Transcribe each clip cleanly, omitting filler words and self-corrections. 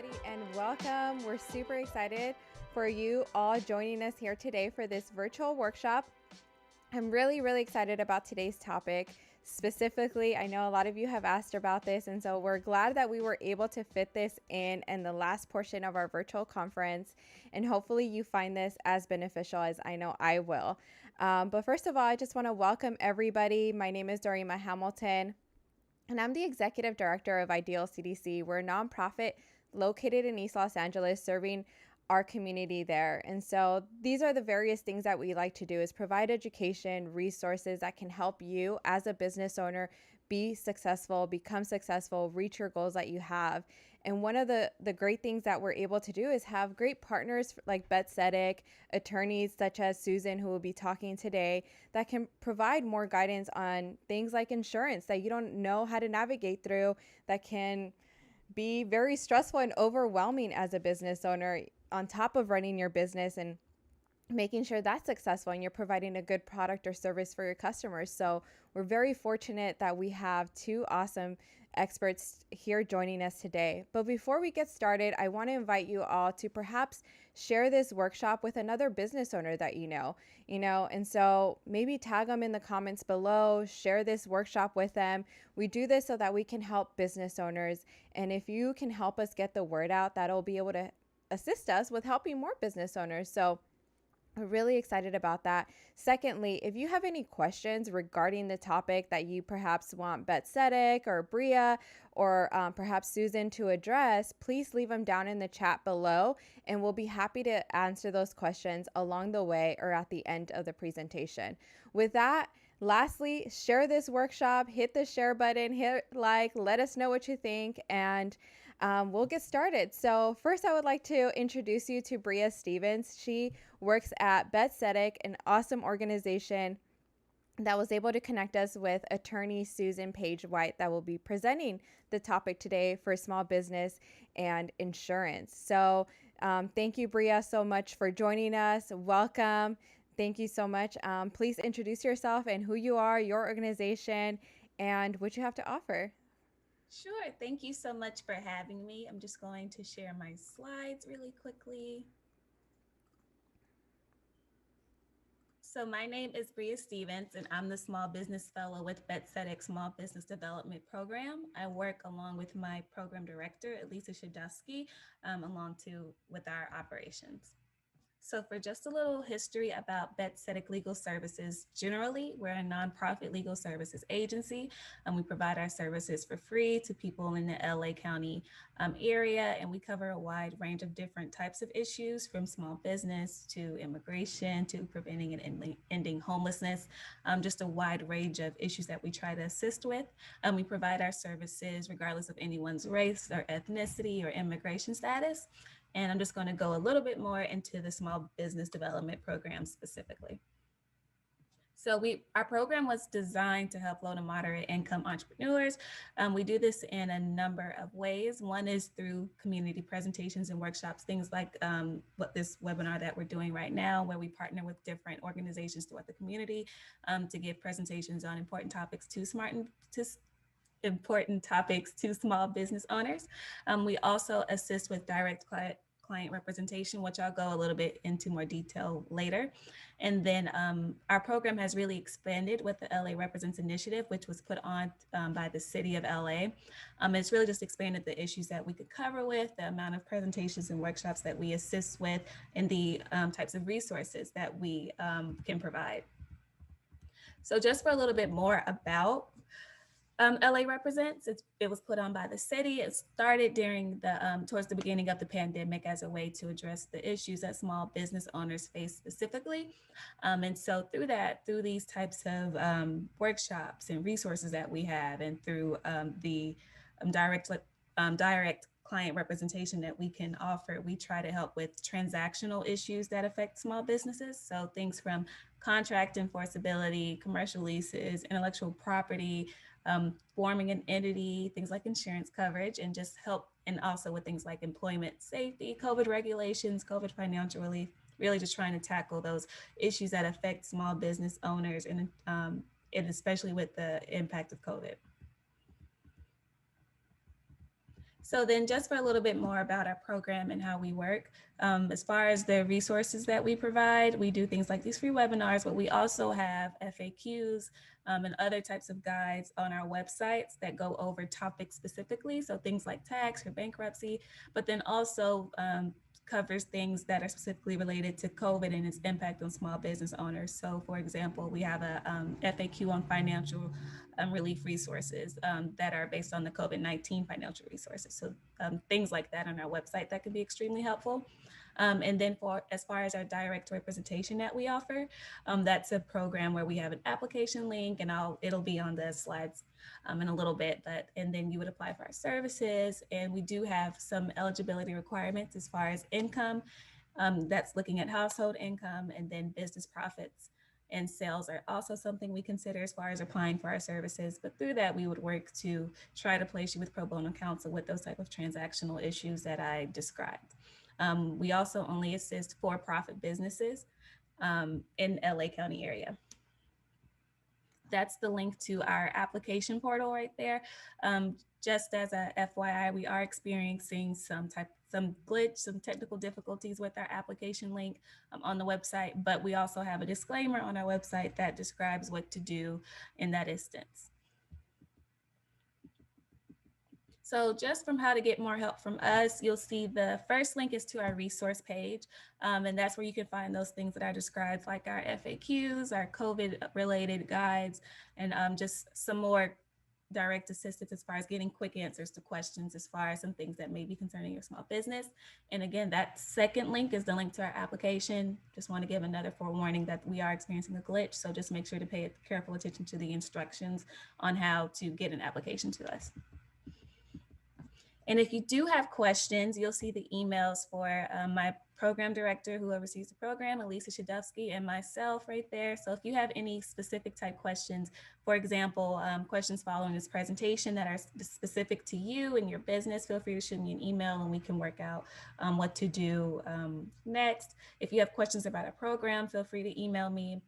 everybody, and welcome. We're super excited for you all joining us here today for this virtual workshop. I'm really excited about today's topic. Specifically, I know a lot of you have asked about this, and so we're glad that we were able to fit this in the last portion of our virtual conference, and hopefully you find this as beneficial as I know I will. But first of all, I just want to welcome everybody. My name is Dorima Hamilton, and I'm the Executive Director of Ideal CDC. We're a nonprofit located in East Los Angeles serving our community there. And so these are the various things that we like to do is provide education, resources that can help you as a business owner be successful, become successful, reach your goals that you have. And one of the great things that we're able to do is have great partners like Bethzetic, attorneys such as Susan, who will be talking today, that can provide more guidance on things like insurance that you don't know how to navigate through, that can be very stressful and overwhelming as a business owner on top of running your business and making sure that's successful and you're providing a good product or service for your customers. So we're very fortunate that we have two awesome experts here joining us today. But before we get started, I want to invite you all to perhaps share this workshop with another business owner that you know, and so maybe tag them in the comments below, share this workshop with them. We do this so that we can help business owners. And if you can help us get the word out, that'll be able to assist us with helping more business owners. So we're really excited about that. Secondly, if you have any questions regarding the topic that you perhaps want Bethzetic or Bria or perhaps Susan to address, please leave them down in the chat below, and we'll be happy to answer those questions along the way or at the end of the presentation. With that, lastly, share this workshop, hit the share button, hit like, let us know what you think, and we'll get started. So first, I would like to introduce you to Bria Stevens. She works at Bethzetic, an awesome organization that was able to connect us with attorney Susan Page White that will be presenting the topic today for small business and insurance. So thank you, Bria, so much for joining us. Welcome. Thank you so much. Please introduce yourself and who you are, your organization, and what you have to offer. Sure. Thank you so much for having me. I'm just going to share my slides really quickly. So my name is Bria Stevens, and I'm the Small Business Fellow with Bethzetic Small Business Development Program. I work along with my program director, Elisa Shadusky, with our operations. So for just a little history about Bethzetic Legal Services, generally, we're a nonprofit legal services agency, and we provide our services for free to people in the LA County area, and we cover a wide range of different types of issues, from small business to immigration to preventing and ending homelessness, just a wide range of issues that we try to assist with. We provide our services regardless of anyone's race or ethnicity or immigration status. And I'm just going to go a little bit more into the small business development program specifically. So our program was designed to help low to moderate income entrepreneurs. We do this in a number of ways. One is through community presentations and workshops, things like what this webinar that we're doing right now, where we partner with different organizations throughout the community to give presentations on important topics to small business owners. We also assist with direct client representation, which I'll go a little bit into more detail later. And then our program has really expanded with the LA Represents Initiative, which was put on by the city of LA. It's really just expanded the issues that we could cover with, the amount of presentations and workshops that we assist with, and the types of resources that we can provide. So just for a little bit more about LA Represents, it was put on by the city. It started during towards the beginning of the pandemic as a way to address the issues that small business owners face specifically. And so through these types of workshops and resources that we have, and through the direct client representation that we can offer, we try to help with transactional issues that affect small businesses. So things from contract enforceability, commercial leases, intellectual property, forming an entity, things like insurance coverage, and just help, and also with things like employment safety, COVID regulations, COVID financial relief, really just trying to tackle those issues that affect small business owners, and especially with the impact of COVID. So then just for a little bit more about our program and how we work, as far as the resources that we provide, we do things like these free webinars, but we also have FAQs and other types of guides on our websites that go over topics specifically. So things like tax or bankruptcy, but then also covers things that are specifically related to COVID and its impact on small business owners. So for example, we have a FAQ on financial relief resources that are based on the COVID-19 financial resources. So things like that on our website that could be extremely helpful. And then for as far as our direct representation that we offer, that's a program where we have an application link, and it'll be on the slides in a little bit, and then you would apply for our services. And we do have some eligibility requirements as far as income. That's looking at household income, and then business profits and sales are also something we consider as far as applying for our services. But through that, we would work to try to place you with pro bono counsel with those type of transactional issues that I described. We also only assist for-profit businesses in LA County area. That's the link to our application portal right there. Just as a FYI, we are experiencing some glitch, some technical difficulties with our application link on the website, but we also have a disclaimer on our website that describes what to do in that instance. So just from how to get more help from us, you'll see the first link is to our resource page. And that's where you can find those things that I described, like our FAQs, our COVID related guides, and just some more direct assistance as far as getting quick answers to questions as far as some things that may be concerning your small business. And again, that second link is the link to our application. Just want to give another forewarning that we are experiencing a glitch. So just make sure to pay careful attention to the instructions on how to get an application to us. And if you do have questions, you'll see the emails for my program director who oversees the program, Elisa Shadowski, and myself right there. So if you have any specific type questions, for example, questions following this presentation that are specific to you and your business, feel free to shoot me an email and we can work out what to do next. If you have questions about our program, feel free to email me.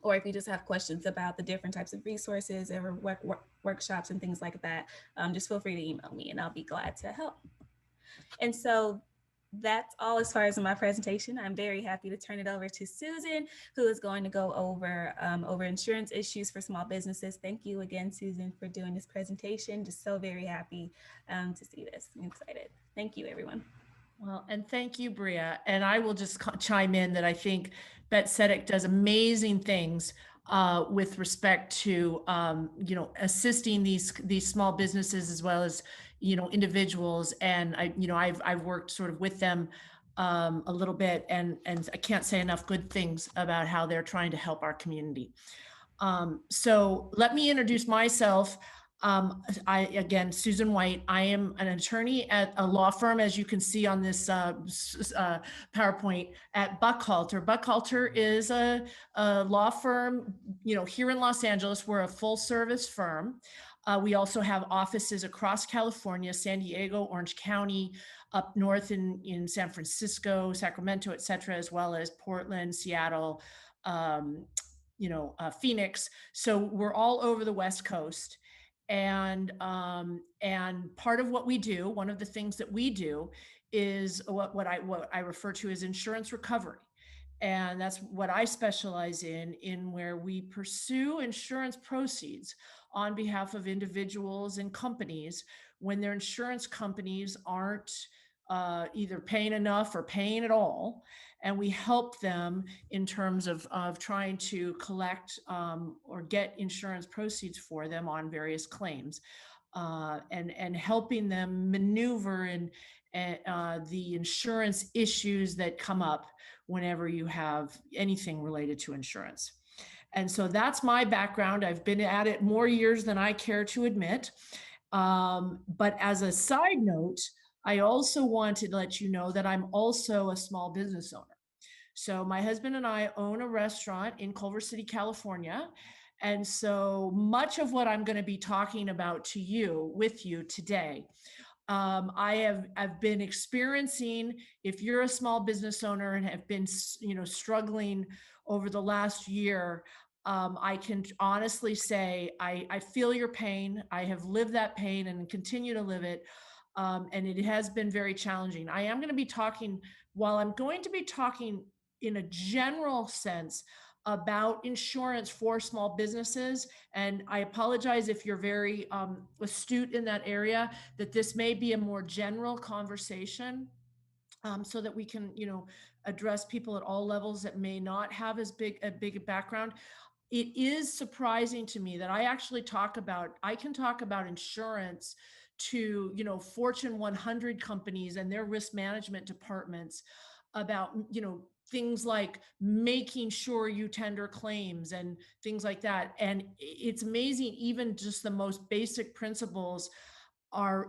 Or if you just have questions about the different types of resources or workshops and things like that, just feel free to email me and I'll be glad to help. And so that's all as far as my presentation. I'm very happy to turn it over to Susan, who is going to go over insurance issues for small businesses. Thank you again, Susan, for doing this presentation. Just so very happy to see this. I'm excited. Thank you, everyone. Well, and thank you, Bria. And I will just chime in that I think Bet Sedek does amazing things with respect to, assisting these small businesses as well as, individuals. And I've worked sort of with them a little bit, and I can't say enough good things about how they're trying to help our community. So let me introduce myself. Again, Susan White. I am an attorney at a law firm, as you can see on this PowerPoint, at Buckhalter. Buckhalter is a law firm, here in Los Angeles. We're a full service firm. We also have offices across California, San Diego, Orange County, up north in San Francisco, Sacramento, et cetera, as well as Portland, Seattle, Phoenix. So we're all over the West Coast. And part of what we do, one of the things that we do is what I refer to as insurance recovery. And that's what I specialize in where we pursue insurance proceeds on behalf of individuals and companies when their insurance companies aren't either paying enough or paying at all. And we help them in terms of trying to collect or get insurance proceeds for them on various claims, and helping them maneuver in the insurance issues that come up whenever you have anything related to insurance. And so that's my background. I've been at it more years than I care to admit. But as a side note, I also want to let you know that I'm also a small business owner. So my husband and I own a restaurant in Culver City, California. And so much of what I'm going to be talking about with you today, I've been experiencing. If you're a small business owner and have been, struggling over the last year, I can honestly say I feel your pain. I have lived that pain and continue to live it. And it has been very challenging. I am going to be talking, while I'm going to be talking in a general sense about insurance for small businesses, and I apologize if you're very astute in that area, that this may be a more general conversation, so that we can, address people at all levels that may not have as big a background. It is surprising to me that I can talk about insurance to, Fortune 100 companies and their risk management departments about, things like making sure you tender claims and things like that. And it's amazing, even just the most basic principles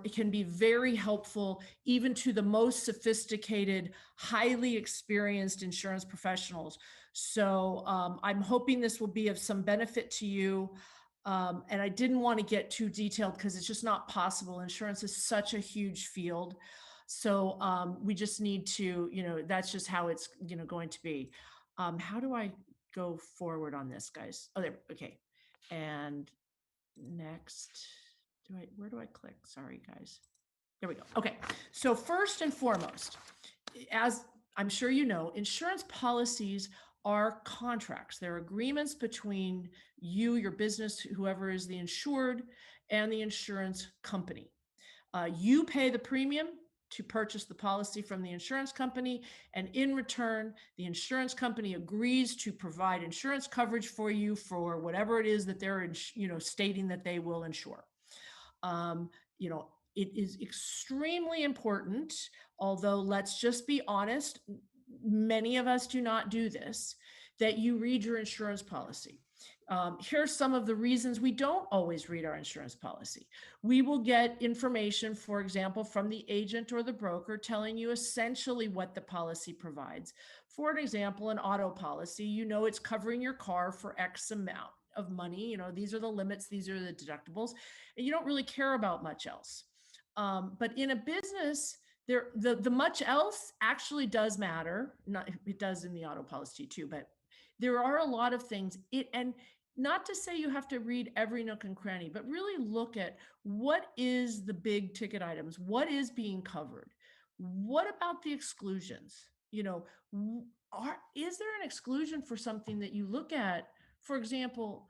it can be very helpful even to the most sophisticated, highly experienced insurance professionals. So I'm hoping this will be of some benefit to you. And I didn't want to get too detailed because it's just not possible. Insurance is such a huge field. So we just need to, that's just how it's, going to be. How do I go forward on this, guys? Oh, there. Okay. And next. Where do I click? Sorry, guys. There we go. Okay. So first and foremost, as I'm sure you know, insurance policies are contracts. They're agreements between you, your business, whoever is the insured, and the insurance company. You pay the premium to purchase the policy from the insurance company, and in return, the insurance company agrees to provide insurance coverage for you for whatever it is that they're, stating that they will insure. It is extremely important, although let's just be honest, many of us do not do this, that you read your insurance policy. Here's some of the reasons we don't always read our insurance policy. We will get information, for example, from the agent or the broker telling you essentially what the policy provides. For an example, an auto policy, it's covering your car for X amount of money. These are the limits, these are the deductibles, and you don't really care about much else. But in a business, the much else actually does matter. It does in the auto policy too, but there are a lot of things. And not to say you have to read every nook and cranny, but really look at what is the big ticket items, what is being covered, what about the exclusions? Is there an exclusion for something that you look at, for example,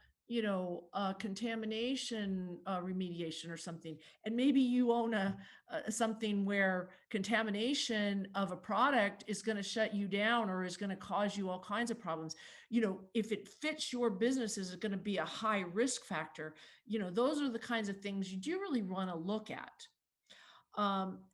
contamination remediation or something, and maybe you own something where contamination of a product is going to shut you down or is going to cause you all kinds of problems. If it fits your business, is it going to be a high risk factor? Those are the kinds of things you do really want to look at.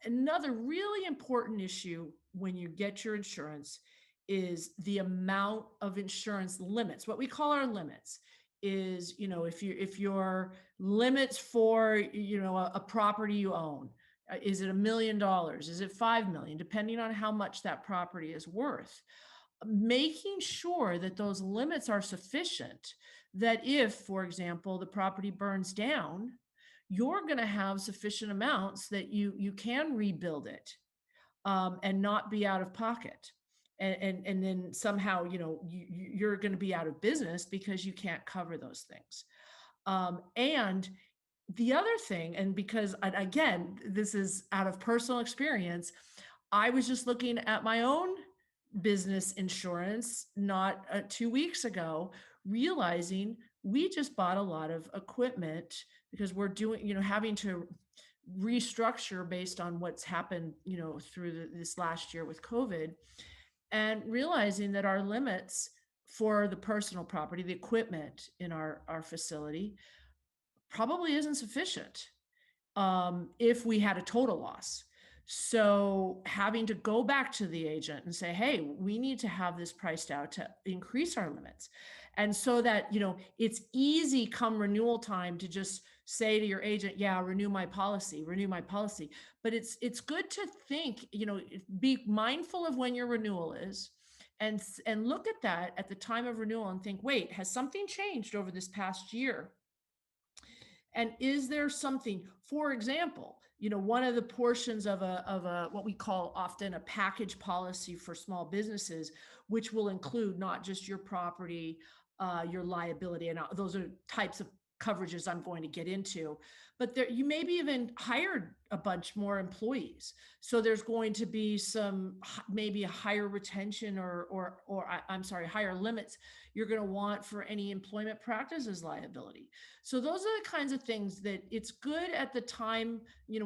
Another really important issue when you get your insurance is the amount of insurance limits. What we call our limits is, if your limits for, a property you own, is it $1 million? Is it 5 million? Depending on how much that property is worth. Making sure that those limits are sufficient, that if, for example, the property burns down, you're going to have sufficient amounts that you can rebuild it, and not be out of pocket. And then somehow, you're going to be out of business because you can't cover those things. And the other thing, and because, again, this is out of personal experience, I was just looking at my own business insurance not 2 weeks ago, realizing we just bought a lot of equipment because we're doing, having to restructure based on what's happened, through this last year with COVID, and realizing that our limits for the personal property, the equipment in our facility, probably isn't sufficient if we had a total loss. So having to go back to the agent and say, hey, we need to have this priced out to increase our limits. And so that, it's easy come renewal time to just say to your agent, yeah, renew my policy. But it's good to think, be mindful of when your renewal is, and look at that at the time of renewal and think, wait, has something changed over this past year? And is there something, for example, one of the portions of a what we call often a package policy for small businesses, which will include not just your property, your liability, and those are types of coverages I'm going to get into, but there, you maybe even hired a bunch more employees. So there's going to be maybe a higher retention I'm sorry, higher limits you're going to want for any employment practices liability. So those are the kinds of things that it's good at the time,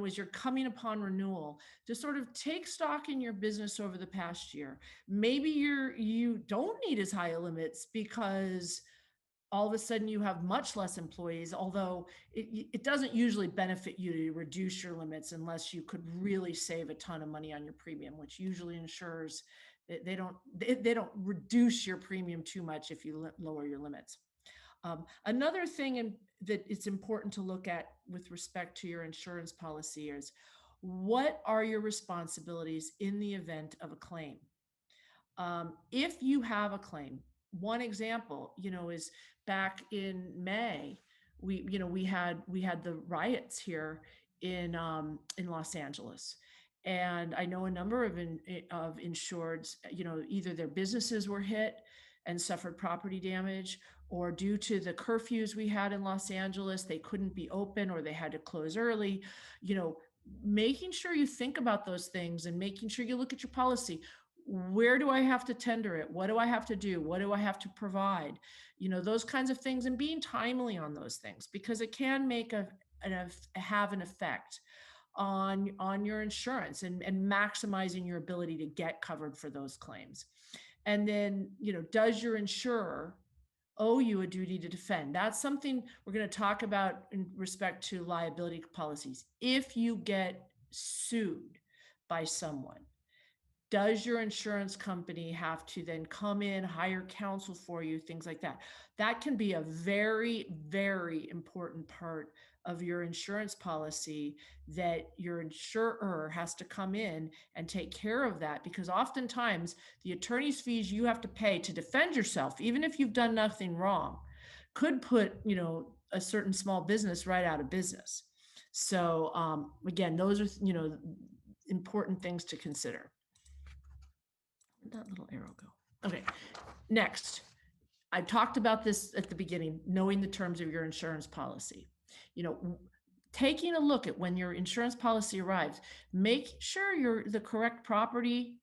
as you're coming upon renewal, to sort of take stock in your business over the past year. Maybe you don't need as high limits because all of a sudden you have much less employees, although it doesn't usually benefit you to reduce your limits unless you could really save a ton of money on your premium, which usually insurers, they don't reduce your premium too much if you lower your limits. Another thing that it's important to look at with respect to your insurance policy is, what are your responsibilities in the event of a claim? If you have a claim, one example, is back in May, we had the riots here in Los Angeles. And I know a number of insureds, either their businesses were hit and suffered property damage, or due to the curfews we had in Los Angeles, they couldn't be open or they had to close early. Making sure you think about those things and making sure you look at your policy. Where do I have to tender it? What do I have to do? What do I have to provide? Those kinds of things, and being timely on those things, because it can have an effect on your insurance and maximizing your ability to get covered for those claims. And then, does your insurer owe you a duty to defend? That's something we're going to talk about in respect to liability policies. If you get sued by someone, does your insurance company have to then come in, hire counsel for you, things like that? That can be a very, very important part of your insurance policy, that your insurer has to come in and take care of that, because oftentimes the attorney's fees you have to pay to defend yourself, even if you've done nothing wrong, could put, a certain small business right out of business. So again, those are, important things to consider. Where'd that little arrow go? Okay, next. I talked about this at the beginning, knowing the terms of your insurance policy. Taking a look at when your insurance policy arrives, make sure the correct property,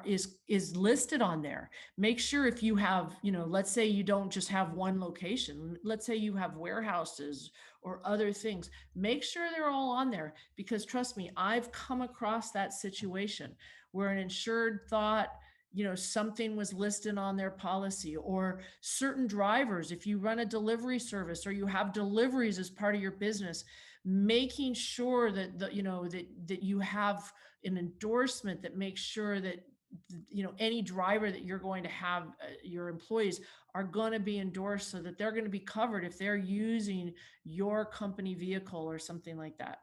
is listed on there. Make sure if you have, let's say you don't just have one location, let's say you have warehouses or other things, make sure they're all on there, because trust me, I've come across that situation where an insured thought, something was listed on their policy, or certain drivers, if you run a delivery service or you have deliveries as part of your business, making sure that that you have an endorsement that makes sure that any driver that you're going to have, your employees are going to be endorsed so that they're going to be covered if they're using your company vehicle or something like that.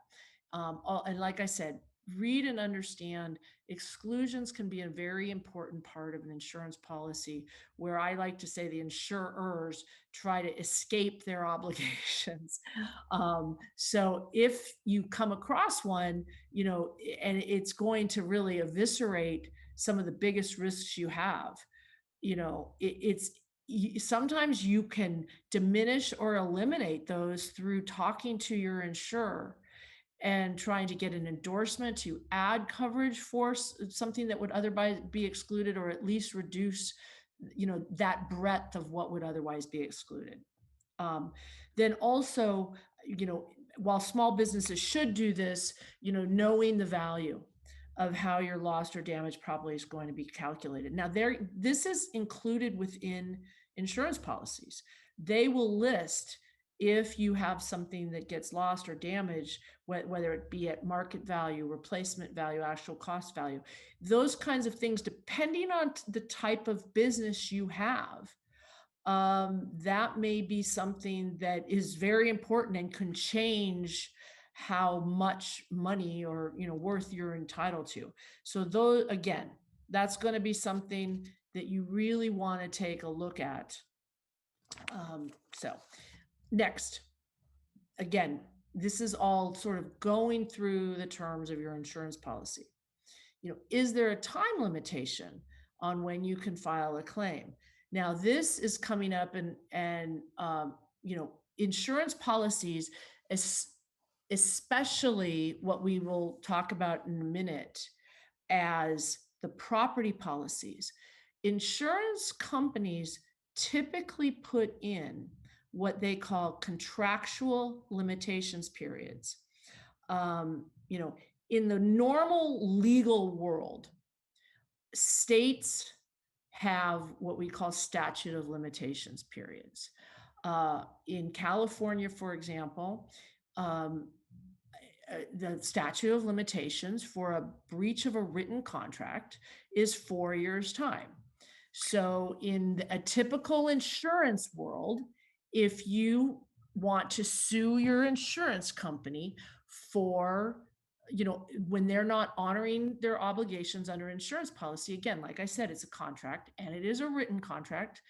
And like I said, read and understand. Exclusions can be a very important part of an insurance policy, where I like to say the insurers try to escape their obligations. So if you come across one, and it's going to really eviscerate some of the biggest risks you have, sometimes you can diminish or eliminate those through talking to your insurer and trying to get an endorsement to add coverage for something that would otherwise be excluded, or at least reduce, that breadth of what would otherwise be excluded. Then also, while small businesses should do this, knowing the value of how your lost or damaged property is going to be calculated. Now, this is included within insurance policies. They will list, if you have something that gets lost or damaged, whether it be at market value, replacement value, actual cost value, those kinds of things, depending on the type of business you have, that may be something that is very important and can change how much money or worth you're entitled to. So again, that's going to be something that you really want to take a look at. So next, again, this is all sort of going through the terms of your insurance policy. Is there a time limitation on when you can file a claim? Now, this is coming up, and insurance policies, especially what we will talk about in a minute as the property policies, insurance companies typically put in what they call contractual limitations periods. In the normal legal world, states have what we call statute of limitations periods. In California, for example, the statute of limitations for a breach of a written contract is 4 years' time. So in a typical insurance world, if you want to sue your insurance company for, when they're not honoring their obligations under insurance policy, again, like I said, it's a contract and it is a written contract.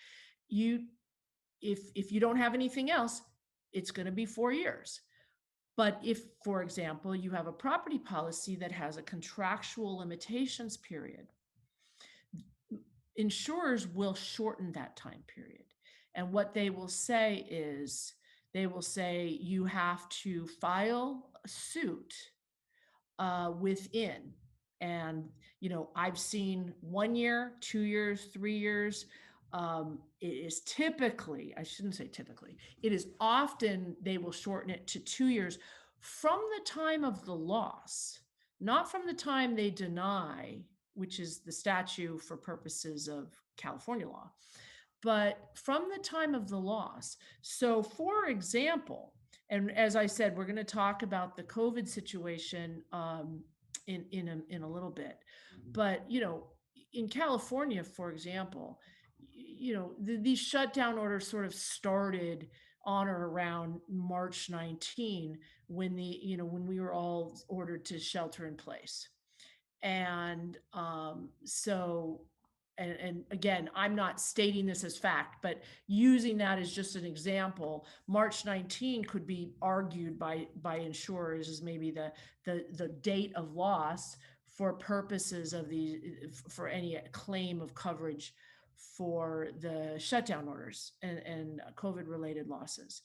If you don't have anything else, it's going to be 4 years. But if, for example, you have a property policy that has a contractual limitations period, insurers will shorten that time period. And what they will say is, you have to file a suit within. And, I've seen 1 year, 2 years, 3 years. It is typically, I shouldn't say typically, it is often they will shorten it to 2 years from the time of the loss, not from the time they deny, which is the statute for purposes of California law, but from the time of the loss. So for example, and as I said, we're going to talk about the COVID situation in a little bit, but in California, for example, these shutdown orders sort of started on or around March 19, when we were all ordered to shelter in place. And and again, I'm not stating this as fact, but using that as just an example, March 19 could be argued by insurers as maybe the date of loss for purposes of for any claim of coverage for the shutdown orders and COVID related losses.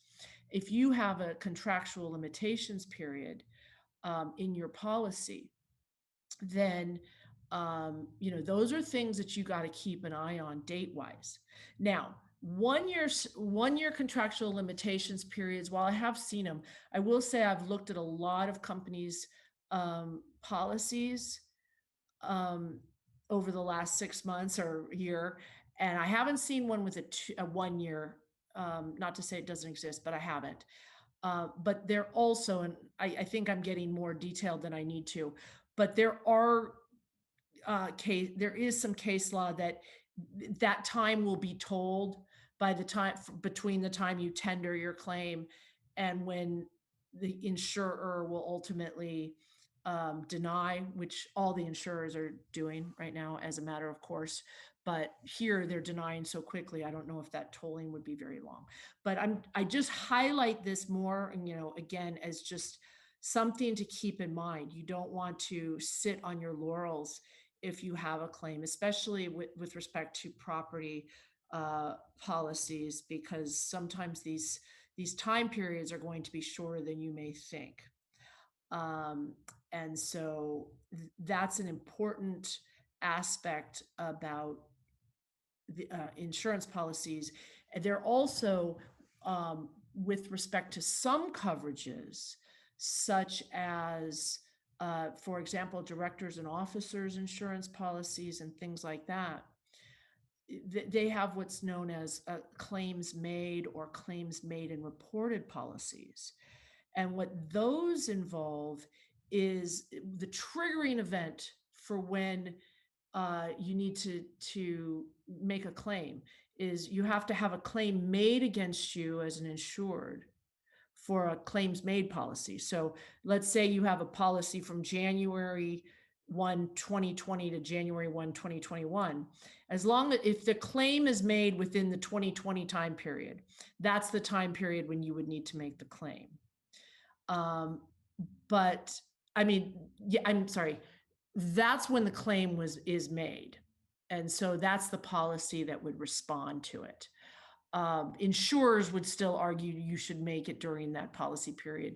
If you have a contractual limitations period in your policy, then those are things that you got to keep an eye on date wise. Now, 1 year contractual limitations periods, while I have seen them, I will say I've looked at a lot of companies' policies over the last 6 months or year, and I haven't seen one with a 1 year. Not to say it doesn't exist, but I haven't. But they're also, and I think I'm getting more detailed than I need to, but there is some case law that time will be told by the time between the time you tender your claim and when the insurer will ultimately deny, which all the insurers are doing right now as a matter of course. But here they're denying so quickly, I don't know if that tolling would be very long. But I just highlight this more, and again, as just something to keep in mind. You don't want to sit on your laurels if you have a claim, especially with respect to property policies, because sometimes these time periods are going to be shorter than you may think. And so that's an important aspect about the insurance policies. They're also, with respect to some coverages, such as, for example, directors and officers insurance policies and things like that, they have what's known as claims made or claims made and reported policies. And what those involve is the triggering event for when you need to make a claim is you have to have a claim made against you as an insured for a claims made policy. So let's say you have a policy from January 1, 2020 to January 1, 2021. As long as if the claim is made within the 2020 time period, that's the time period when you would need to make the claim. But I mean, yeah, I'm sorry. That's when the claim is made. And so that's the policy that would respond to it. Insurers would still argue you should make it during that policy period.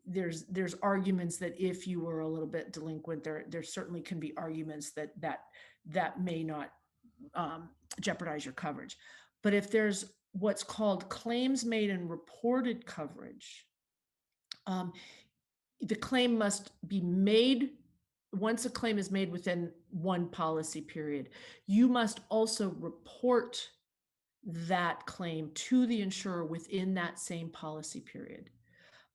There's arguments that if you were a little bit delinquent, there certainly can be arguments that may not jeopardize your coverage. But if there's what's called claims made and reported coverage, the claim must be made. Once a claim is made within one policy period, you must also report that claim to the insurer within that same policy period.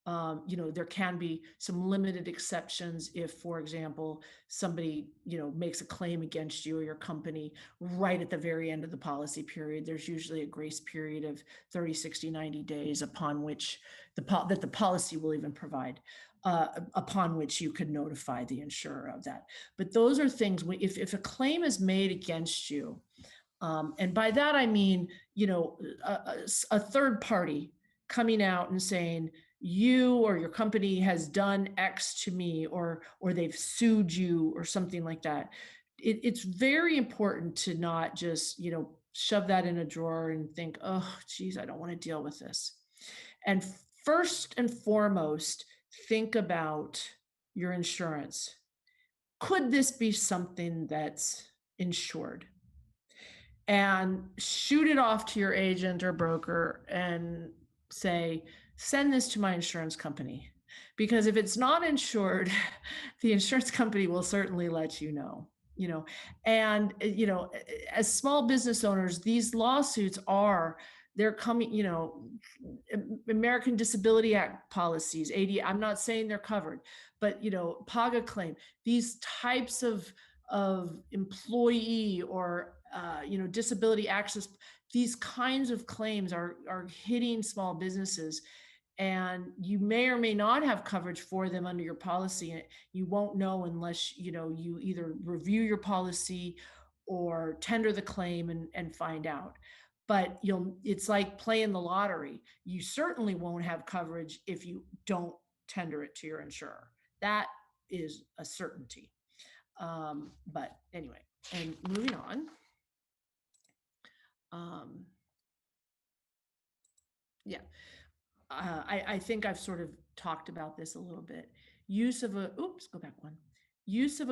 There can be some limited exceptions if, for example, somebody, makes a claim against you or your company right at the very end of the policy period. There's usually a grace period of 30, 60, 90 days upon which that the policy will even provide, upon which you could notify the insurer of that. But those are things, if a claim is made against you, and by that I mean, a third party coming out and saying, you or your company has done X to me, or they've sued you or something like that. It's very important to not just, shove that in a drawer and think, oh, geez, I don't want to deal with this. And first and foremost, think about your insurance. Could this be something that's insured? And shoot it off to your agent or broker and say, send this to my insurance company. Because if it's not insured, the insurance company will certainly let you know. And as small business owners, these lawsuits they're coming, American Disability Act policies, AD, I'm not saying they're covered, but PAGA claim, these types of employee or disability access, these kinds of claims are hitting small businesses, and you may or may not have coverage for them under your policy. And you won't know unless you either review your policy or tender the claim and find out. But it's like playing the lottery. You certainly won't have coverage if you don't tender it to your insurer. That is a certainty. But anyway, and moving on. I think I've sort of talked about this a little bit. Use of a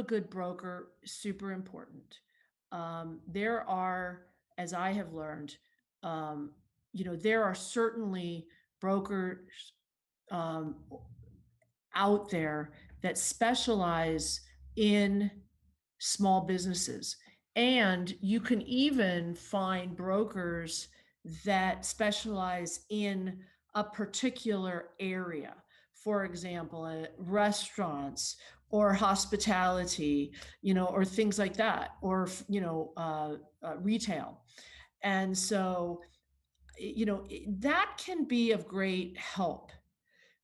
good broker, super important. There are, as I have learned, there are certainly brokers out there that specialize in small businesses. And you can even find brokers that specialize in a particular area. For example, restaurants or hospitality, or things like that, or, retail. And so, that can be of great help,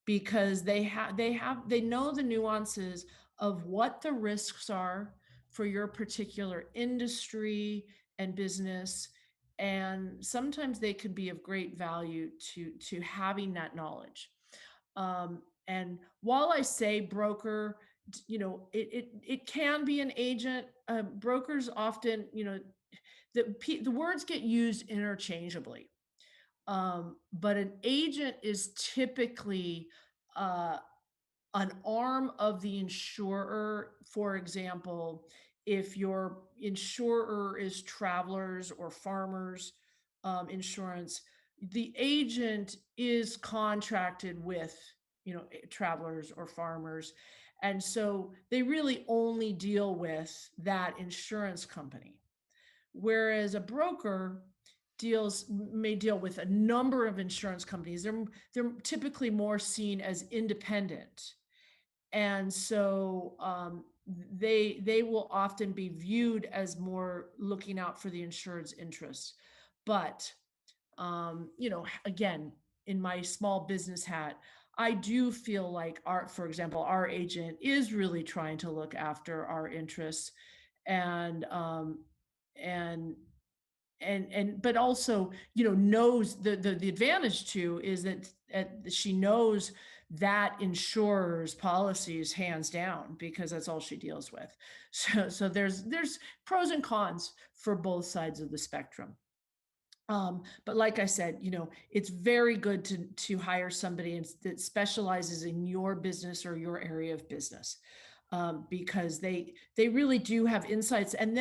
because they know the nuances of what the risks are for your particular industry and business. And sometimes they can be of great value to having that knowledge. And while I say broker, it can be an agent. Brokers often, the words get used interchangeably. But an agent is typically an arm of the insurer. For example, if your insurer is Travelers or Farmers Insurance, the agent is contracted with, Travelers or Farmers. And so they really only deal with that insurance company. Whereas a broker may deal with a number of insurance companies. They're typically more seen as independent. And so they will often be viewed as more looking out for the insured's interests. But, again, in my small business hat, I do feel like for example, our agent is really trying to look after our interests, and but also, knows the advantage too is that she knows that insurer's policies hands down, because that's all she deals with. So there's pros and cons for both sides of the spectrum. But like I said, it's very good to hire somebody that specializes in your business or your area of business, because they really do have insights, and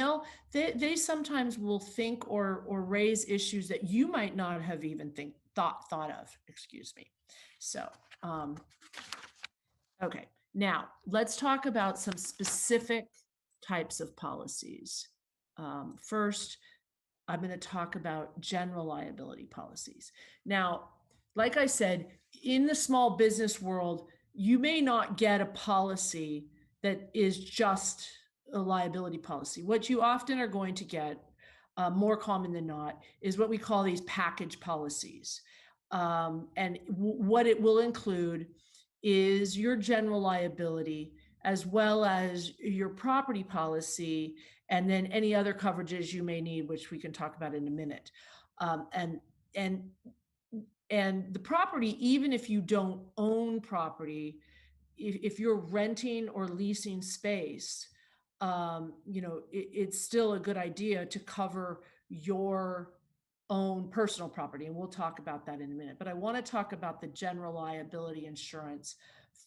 they sometimes will think or raise issues that you might not have even thought of. Excuse me. So, okay, now let's talk about some specific types of policies. First, I'm going to talk about general liability policies. Now, like I said, in the small business world, you may not get a policy that is just a liability policy. What you often are going to get, more common than not, is what we call these package policies. And what it will include is your general liability as well as your property policy, and then any other coverages you may need, which we can talk about in a minute. And the property, even if you don't own property, if you're renting or leasing space, it's still a good idea to cover your own personal property. And we'll talk about that in a minute. But I want to talk about the general liability insurance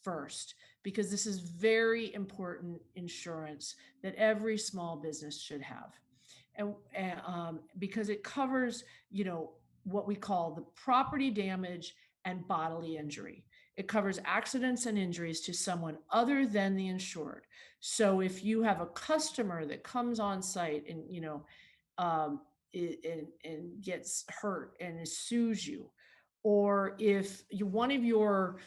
first, because this is very important insurance that every small business should have. And because it covers, what we call the property damage and bodily injury. It covers accidents and injuries to someone other than the insured. So if you have a customer that comes on site and, um, and gets hurt and sues you, or if one of your,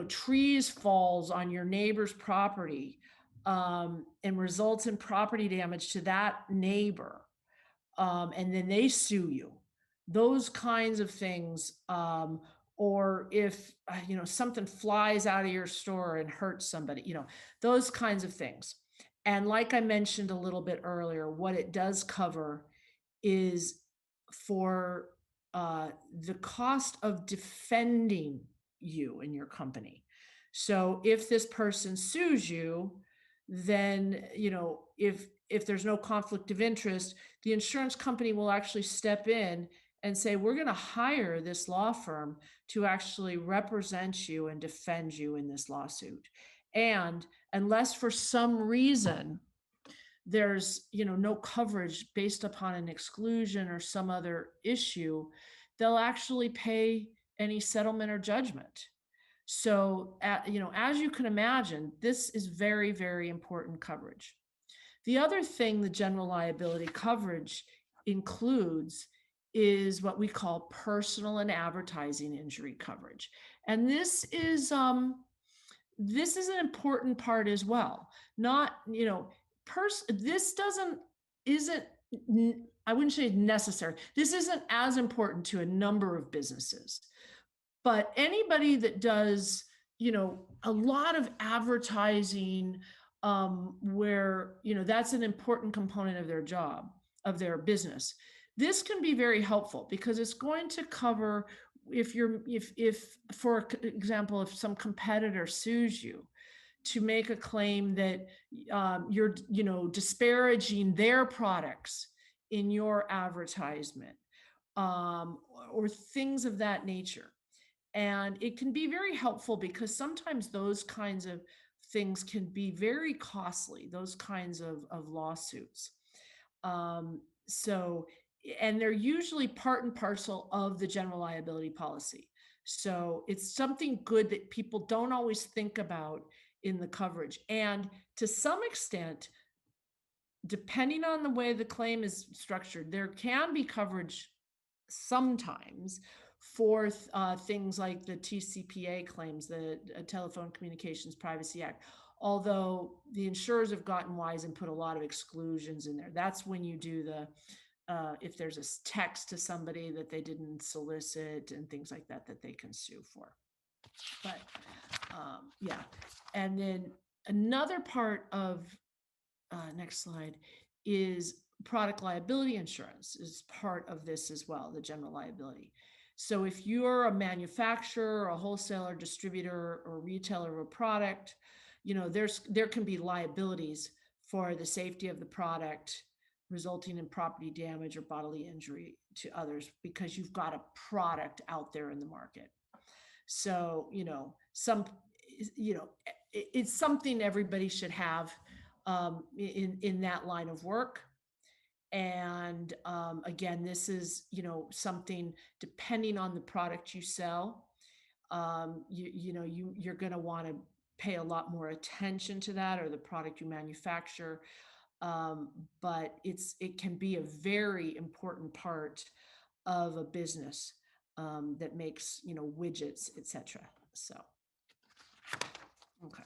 trees falls on your neighbor's property, and results in property damage to that neighbor, and then they sue you, those kinds of things, or if something flies out of your store and hurts somebody, those kinds of things. And like I mentioned a little bit earlier, what it does cover is for the cost of defending you and your company. So if this person sues you, then if there's no conflict of interest, the insurance company will actually step in and say, we're going to hire this law firm to actually represent you and defend you in this lawsuit. And unless for some reason there's no coverage based upon an exclusion or some other issue, they'll actually pay any settlement or judgment. So as you can imagine, this is very, very important coverage. The other thing the general liability coverage includes is what we call personal and advertising injury coverage. And this is an important part as well. Not, this isn't, I wouldn't say necessary. This isn't as important to a number of businesses, but anybody that does, a lot of advertising, where, that's an important component of their job, of their business. This can be very helpful because it's going to cover if for example, if some competitor sues you to make a claim that you're, disparaging their products in your advertisement, or things of that nature. And it can be very helpful because sometimes those kinds of things can be very costly, those kinds of lawsuits. So, and they're usually part and parcel of the general liability policy. So it's something good that people don't always think about in the coverage. And to some extent, depending on the way the claim is structured, there can be coverage sometimes for things like the TCPA claims, the Telephone Communications Privacy Act. Although the insurers have gotten wise and put a lot of exclusions in there. That's when you do the, if there's a text to somebody that they didn't solicit and things like that, that they can sue for. But yeah. And then another part of, next slide, is product liability insurance is part of this as well, the general liability. So if you're a manufacturer, a wholesaler, distributor, or retailer of a product, there can be liabilities for the safety of the product, resulting in property damage or bodily injury to others because you've got a product out there in the market. So, it's something everybody should have in that line of work. And again, this is, something depending on the product you sell, you're going to want to pay a lot more attention to that, or the product you manufacture. But it can be a very important part of a business that makes, widgets, etc. So, okay,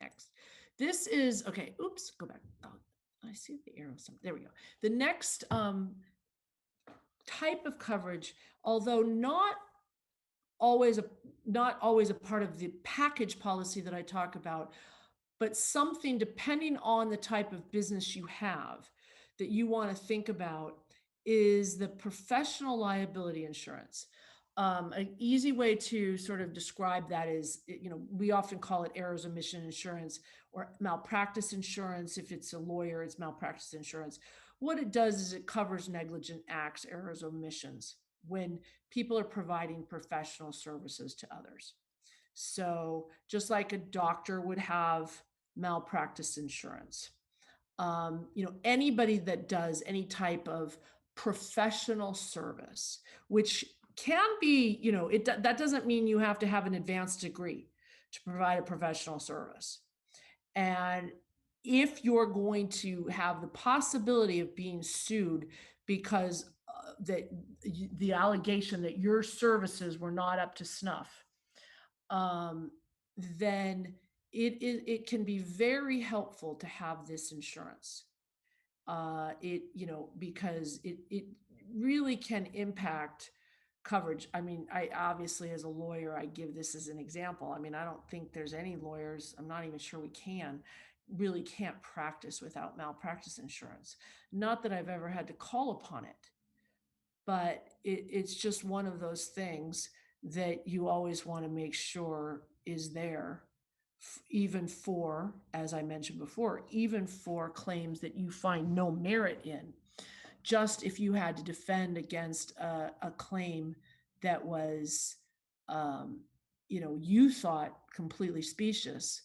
next. This is, okay, oops, go back. Oh, I see the arrow. There we go. The next type of coverage, although not always a part of the package policy that I talk about, but something depending on the type of business you have that you want to think about, is the professional liability insurance. An easy way to sort of describe that is, we often call it errors omission insurance or malpractice insurance. If it's a lawyer, it's malpractice insurance. What it does is it covers negligent acts, errors, omissions when people are providing professional services to others. So just like a doctor would have malpractice insurance, anybody that does any type of professional service, which can be, that doesn't mean you have to have an advanced degree to provide a professional service. And if you're going to have the possibility of being sued because the allegation that your services were not up to snuff, then it can be very helpful to have this insurance. Because it really can impact coverage. I mean, I obviously, as a lawyer, I give this as an example. I mean, I don't think there's any lawyers, I'm not even sure we really can't practice without malpractice insurance. Not that I've ever had to call upon it, but it's just one of those things that you always want to make sure is there, even for, as I mentioned before, even for claims that you find no merit in. Just if you had to defend against a claim that was, you thought completely specious,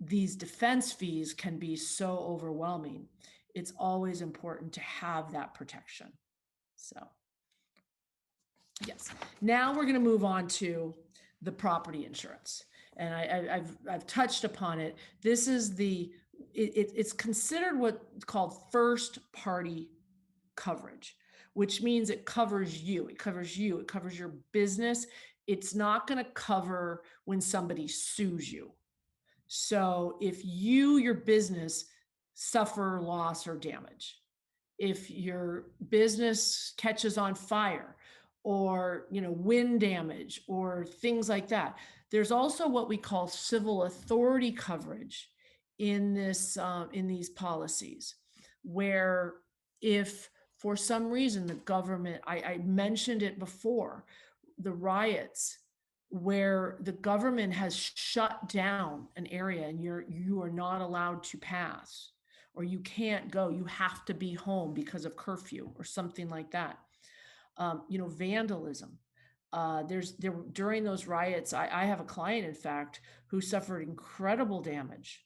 these defense fees can be so overwhelming. It's always important to have that protection. So, yes. Now we're going to move on to the property insurance. And I've touched upon it. This is it's considered what's called first party coverage, which means it covers you. It covers you. It covers your business. It's not going to cover when somebody sues you. So if your business suffer loss or damage, if your business catches on fire, or wind damage or things like that. There's also what we call civil authority coverage in these policies, where if for some reason the government, I mentioned it before, the riots, where the government has shut down an area and you are not allowed to pass, or you can't go, you have to be home because of curfew or something like that. Vandalism. During those riots, I have a client, in fact, who suffered incredible damage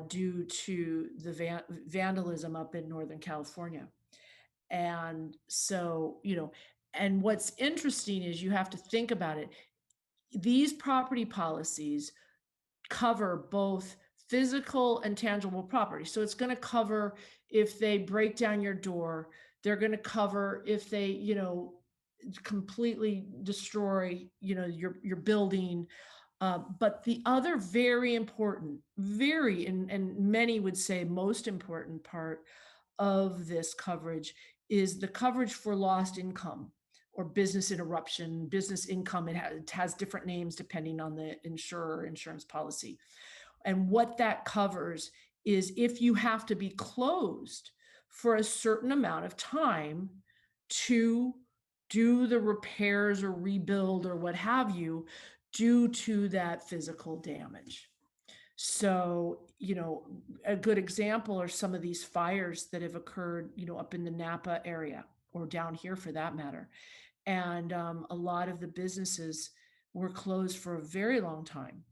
due to the vandalism up in Northern California. And so, and what's interesting is you have to think about it. These property policies cover both physical and tangible property. So it's going to cover if they break down your door. They're going to cover if they, completely destroy, your building. But the other very important, and many would say most important part of this coverage is the coverage for lost income or business interruption, business income. It has different names depending on the insurer, insurance policy. And what that covers is if you have to be closed for a certain amount of time to do the repairs or rebuild or what have you, due to that physical damage. So, a good example are some of these fires that have occurred, up in the Napa area or down here for that matter. And a lot of the businesses were closed for a very long time.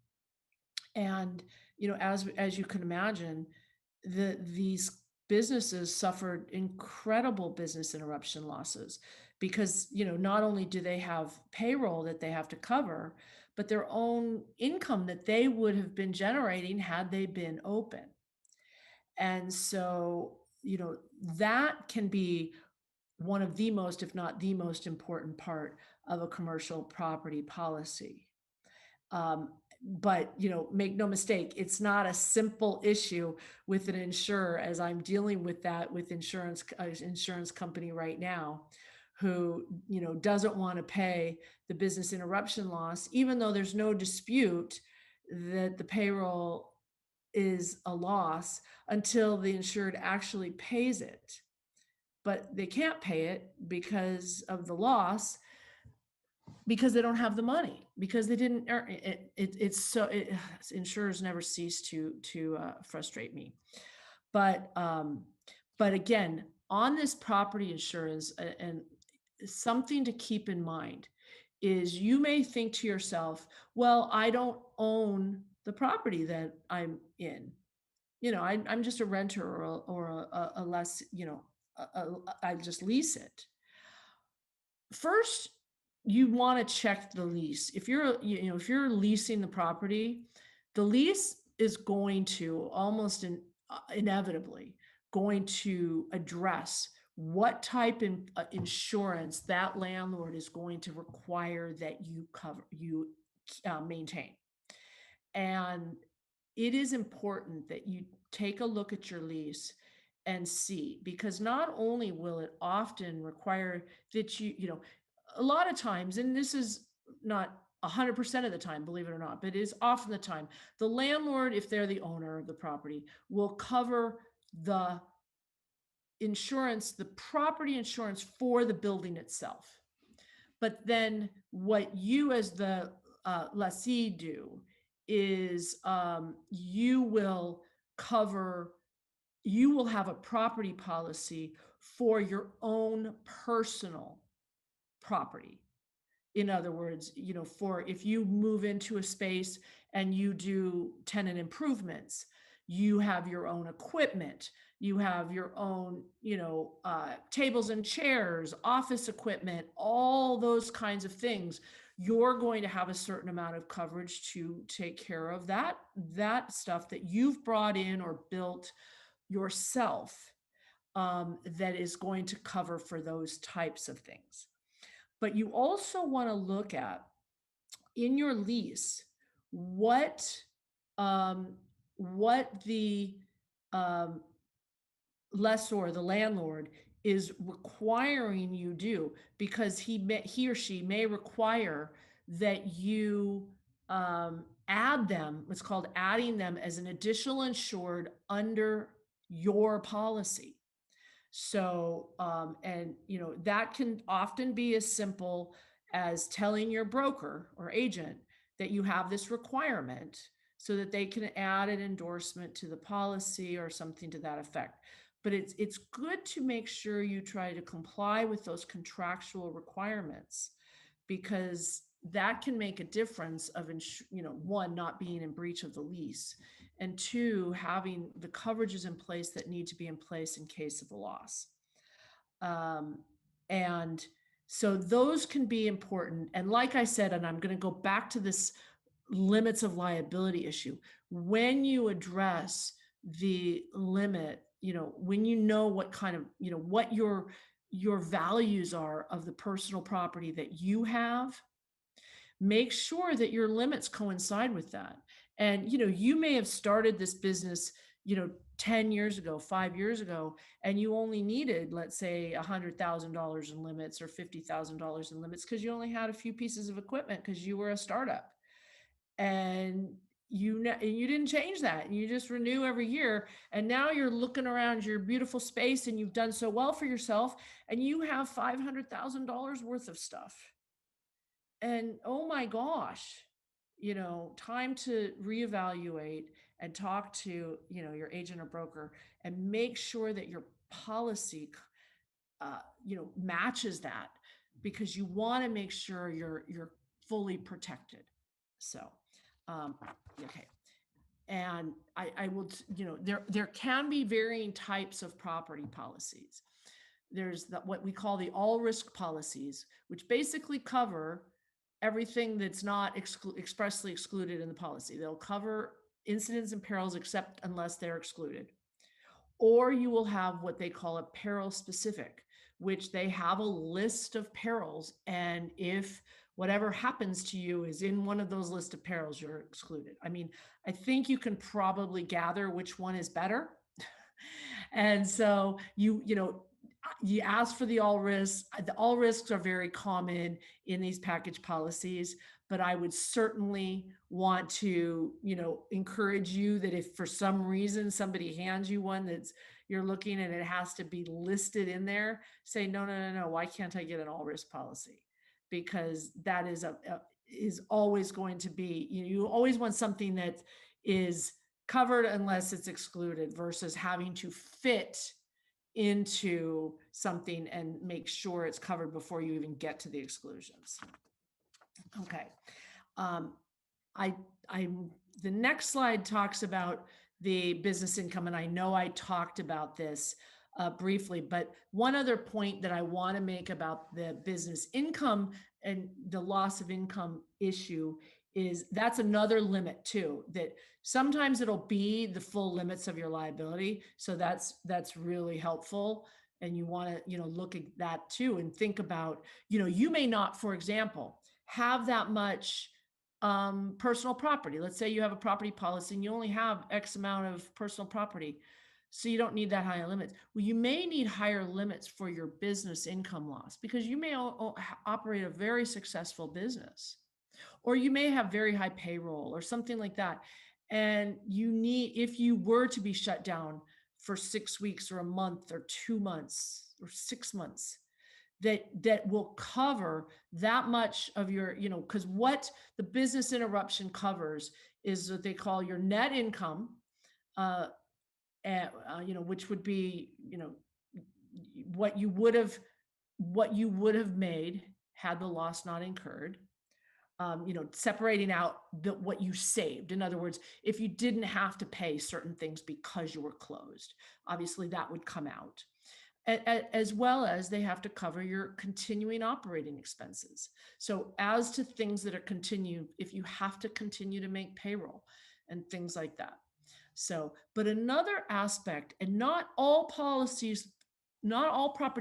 And, as you can imagine, these businesses suffered incredible business interruption losses because, not only do they have payroll that they have to cover, but their own income that they would have been generating had they been open. And so, that can be one of the most, if not the most important part of a commercial property policy. Um, but make no mistake, it's not a simple issue with an insurer, as I'm dealing with that with insurance company right now, who doesn't want to pay the business interruption loss, even though there's no dispute that the payroll is a loss until the insured actually pays it. But they can't pay it because of the loss, because they don't have the money, because they didn't earn it. Insurers never cease to frustrate me. But again, on this property insurance, and something to keep in mind is, you may think to yourself, well, I don't own the property that I'm in. I'm just a renter or a less, I just lease it. First, you want to check the lease. If you're leasing the property, the lease is going to inevitably going to address what type of insurance that landlord is going to require that you maintain. And it is important that you take a look at your lease and see, because not only will it often require that a lot of times, and this is not 100% of the time, believe it or not, but it is often the time, the landlord, if they're the owner of the property, will cover the insurance, the property insurance for the building itself. But then what you as the lessee do is, you will have a property policy for your own personal property. In other words, for if you move into a space and you do tenant improvements, you have your own equipment, you have your own, tables and chairs, office equipment, all those kinds of things. You're going to have a certain amount of coverage to take care of that stuff that you've brought in or built yourself, that is going to cover for those types of things. But you also want to look at, in your lease, what the lessor, the landlord, is requiring you do, because he or she may require that you add them. It's called adding them as an additional insured under your policy. So, and that can often be as simple as telling your broker or agent that you have this requirement, so that they can add an endorsement to the policy or something to that effect. But it's good to make sure you try to comply with those contractual requirements, because that can make a difference of, one, not being in breach of the lease, and two, having the coverages in place that need to be in place in case of a loss. And so those can be important. And like I said, and I'm going to go back to this limits of liability issue, when you address the limit, when what kind of, what your values are of the personal property that you have, make sure that your limits coincide with that. And you may have started this business 10 years ago, 5 years ago, and you only needed, let's say, $100,000 in limits or $50,000 in limits, because you only had a few pieces of equipment because you were a startup. And you didn't change that. You just renew every year. And now you're looking around your beautiful space and you've done so well for yourself, and you have $500,000 worth of stuff. And oh my gosh, time to reevaluate and talk to, your agent or broker and make sure that your policy, matches that, because you want to make sure you're fully protected. So, okay. And I will, there can be varying types of property policies. There's what we call the all risk policies, which basically cover everything that's not expressly excluded in the policy. They'll cover incidents and perils except unless they're excluded. Or you will have what they call a peril specific, which they have a list of perils. And if whatever happens to you is in one of those list of perils, you're excluded. I mean, I think you can probably gather which one is better. And so you ask for the all risks. The all risks are very common in these package policies, but I would certainly want to, encourage you that if for some reason somebody hands you one that's you're looking and it has to be listed in there, say, no, why can't I get an all risk policy? Because that is always going to be, you always want something that is covered unless it's excluded versus having to fit into something and make sure it's covered before you even get to the exclusions. Okay. The next slide talks about the business income, and I know I talked about this briefly, but one other point that I want to make about the business income and the loss of income issue is that's another limit too, that sometimes it'll be the full limits of your liability. So that's really helpful. And you want to, look at that too and think about, you may not, for example, have that much personal property. Let's say you have a property policy and you only have X amount of personal property. So you don't need that high limits. Well, you may need higher limits for your business income loss because you may operate a very successful business, or you may have very high payroll or something like that. And if you were to be shut down for 6 weeks or a month or 2 months or 6 months, that will cover that much of your, because what the business interruption covers is what they call your net income, which would be, what you would have made had the loss not incurred. Separating out what you saved. In other words, if you didn't have to pay certain things because you were closed, obviously that would come out. As well as they have to cover your continuing operating expenses. So as to things that are continued, if you have to continue to make payroll and things like that. So, but another aspect, and not all property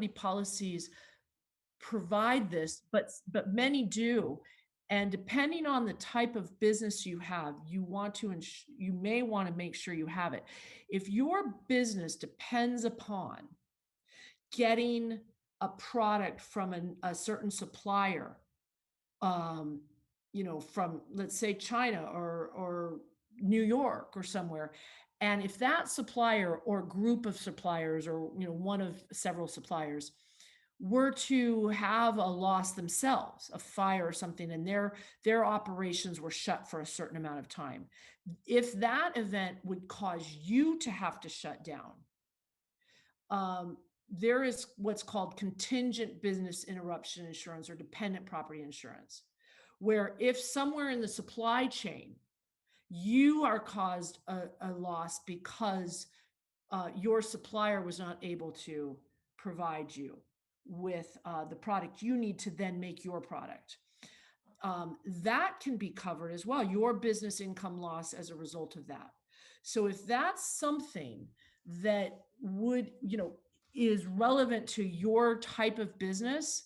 policies provide this, but many do. And depending on the type of business you have, you may want to make sure you have it. If your business depends upon getting a product from a certain supplier, from, let's say China or New York or somewhere, and if that supplier or group of suppliers or one of several suppliers were to have a loss themselves, a fire or something, and their operations were shut for a certain amount of time, if that event would cause you to have to shut down, there is what's called contingent business interruption insurance or dependent property insurance, where if somewhere in the supply chain you are caused a loss because your supplier was not able to provide you with the product you need to then make your product, that can be covered as well, your business income loss as a result of that. So if that's something that would, is relevant to your type of business,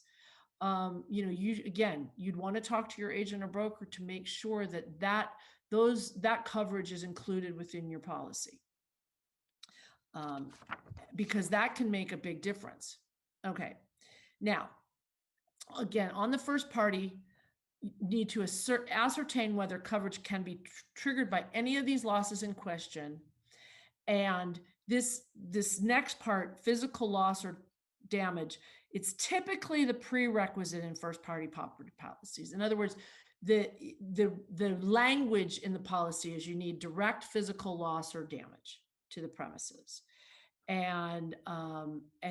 you'd want to talk to your agent or broker to make sure that coverage is included within your policy, because that can make a big difference. Okay. Now, again, on the first party, you need to ascertain whether coverage can be triggered by any of these losses in question. And this next part, physical loss or damage, it's typically the prerequisite in first party property policies. In other words, the language in the policy is you need direct physical loss or damage to the premises. And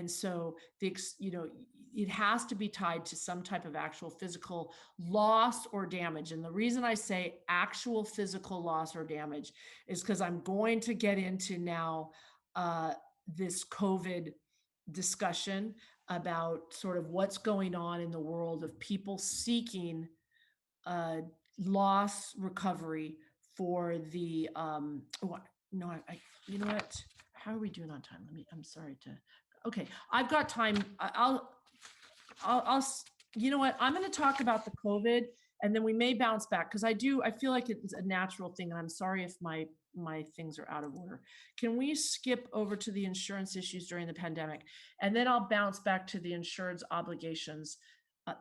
so it has to be tied to some type of actual physical loss or damage. And the reason I say actual physical loss or damage is because I'm going to get into now this COVID discussion about sort of what's going on in the world of people seeking uh, loss recovery for the no, you know what? How are we doing on time? I'm sorry to, okay, I've got time. I'll, you know what? I'm going to talk about the COVID and then we may bounce back because I feel like it's a natural thing. And I'm sorry if my things are out of order. Can we skip over to the insurance issues during the pandemic? And then I'll bounce back to the insurance obligations.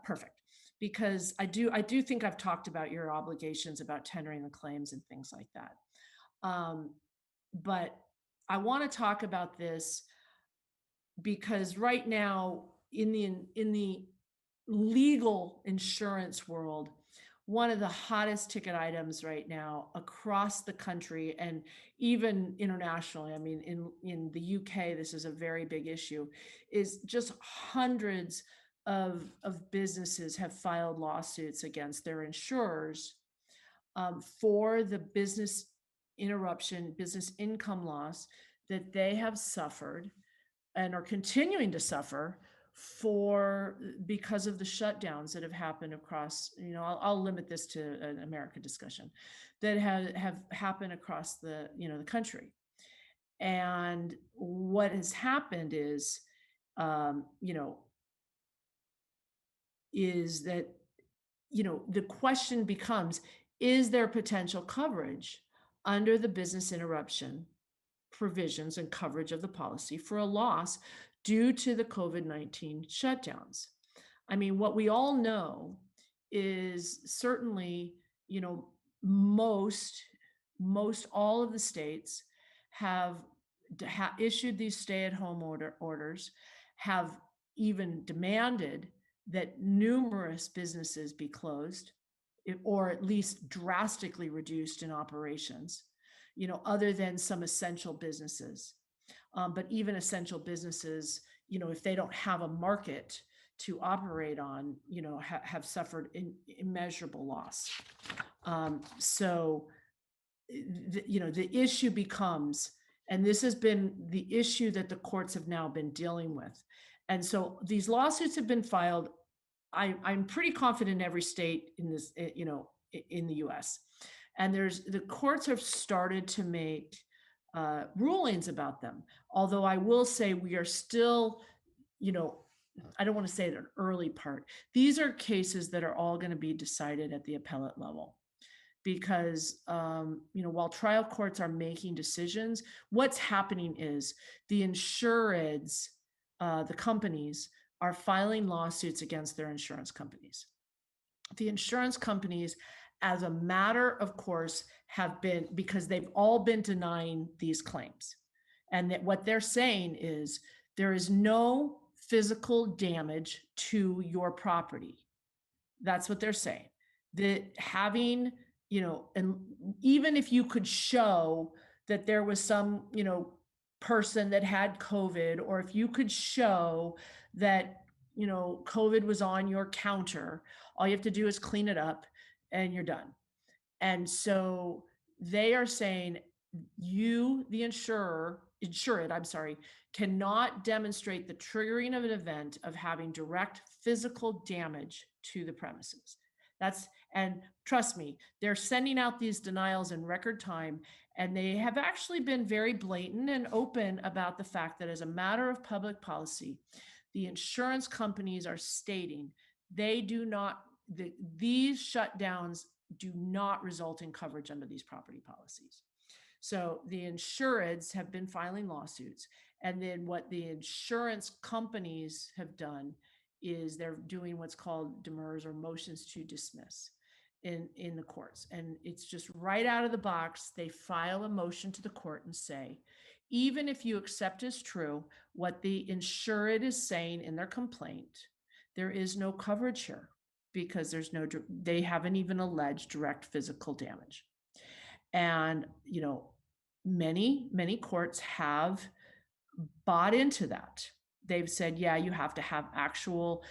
Perfect. Because I do think I've talked about your obligations about tendering the claims and things like that. But I want to talk about this because right now in the legal insurance world, one of the hottest ticket items right now across the country and even internationally, I mean, in the UK, this is a very big issue, is just hundreds of businesses have filed lawsuits against their insurers for the business interruption, business income loss that they have suffered and are continuing to suffer because of the shutdowns that have happened across, I'll limit this to an America discussion, that have happened across the country. And what has happened is, is that, the question becomes, is there potential coverage under the business interruption provisions and coverage of the policy for a loss due to the COVID-19 shutdowns? I mean, what we all know is certainly, most all of the states have issued these stay-at-home orders, have even demanded that numerous businesses be closed or at least drastically reduced in operations, other than some essential businesses. But even essential businesses, if they don't have a market to operate on, have suffered immeasurable loss. So, the issue becomes, and this has been the issue that the courts have now been dealing with. And so these lawsuits have been filed. I'm pretty confident in every state in this, in the US. And the courts have started to make rulings about them. Although I will say we are still, I don't want to say an early part. These are cases that are all going to be decided at the appellate level. Because, while trial courts are making decisions, what's happening is the insureds, the companies, are filing lawsuits against their insurance companies. The insurance companies, as a matter of course, have been, because they've all been denying these claims. And that what they're saying is there is no physical damage to your property. That's what they're saying. That having, and even if you could show that there was some, person that had COVID, or if you could show that, COVID was on your counter, all you have to do is clean it up and you're done. And so they are saying you, the insured, cannot demonstrate the triggering of an event of having direct physical damage to the premises. And trust me, they're sending out these denials in record time, and they have actually been very blatant and open about the fact that as a matter of public policy, the insurance companies are stating these shutdowns do not result in coverage under these property policies. So the insureds have been filing lawsuits. And then what the insurance companies have done is they're doing what's called demurs or motions to dismiss in the courts. And it's just right out of the box. They file a motion to the court and say, even if you accept as true what the insured is saying in their complaint, there is no coverage here. because they haven't even alleged direct physical damage. And, many courts have bought into that. They've said, yeah, you have to have actual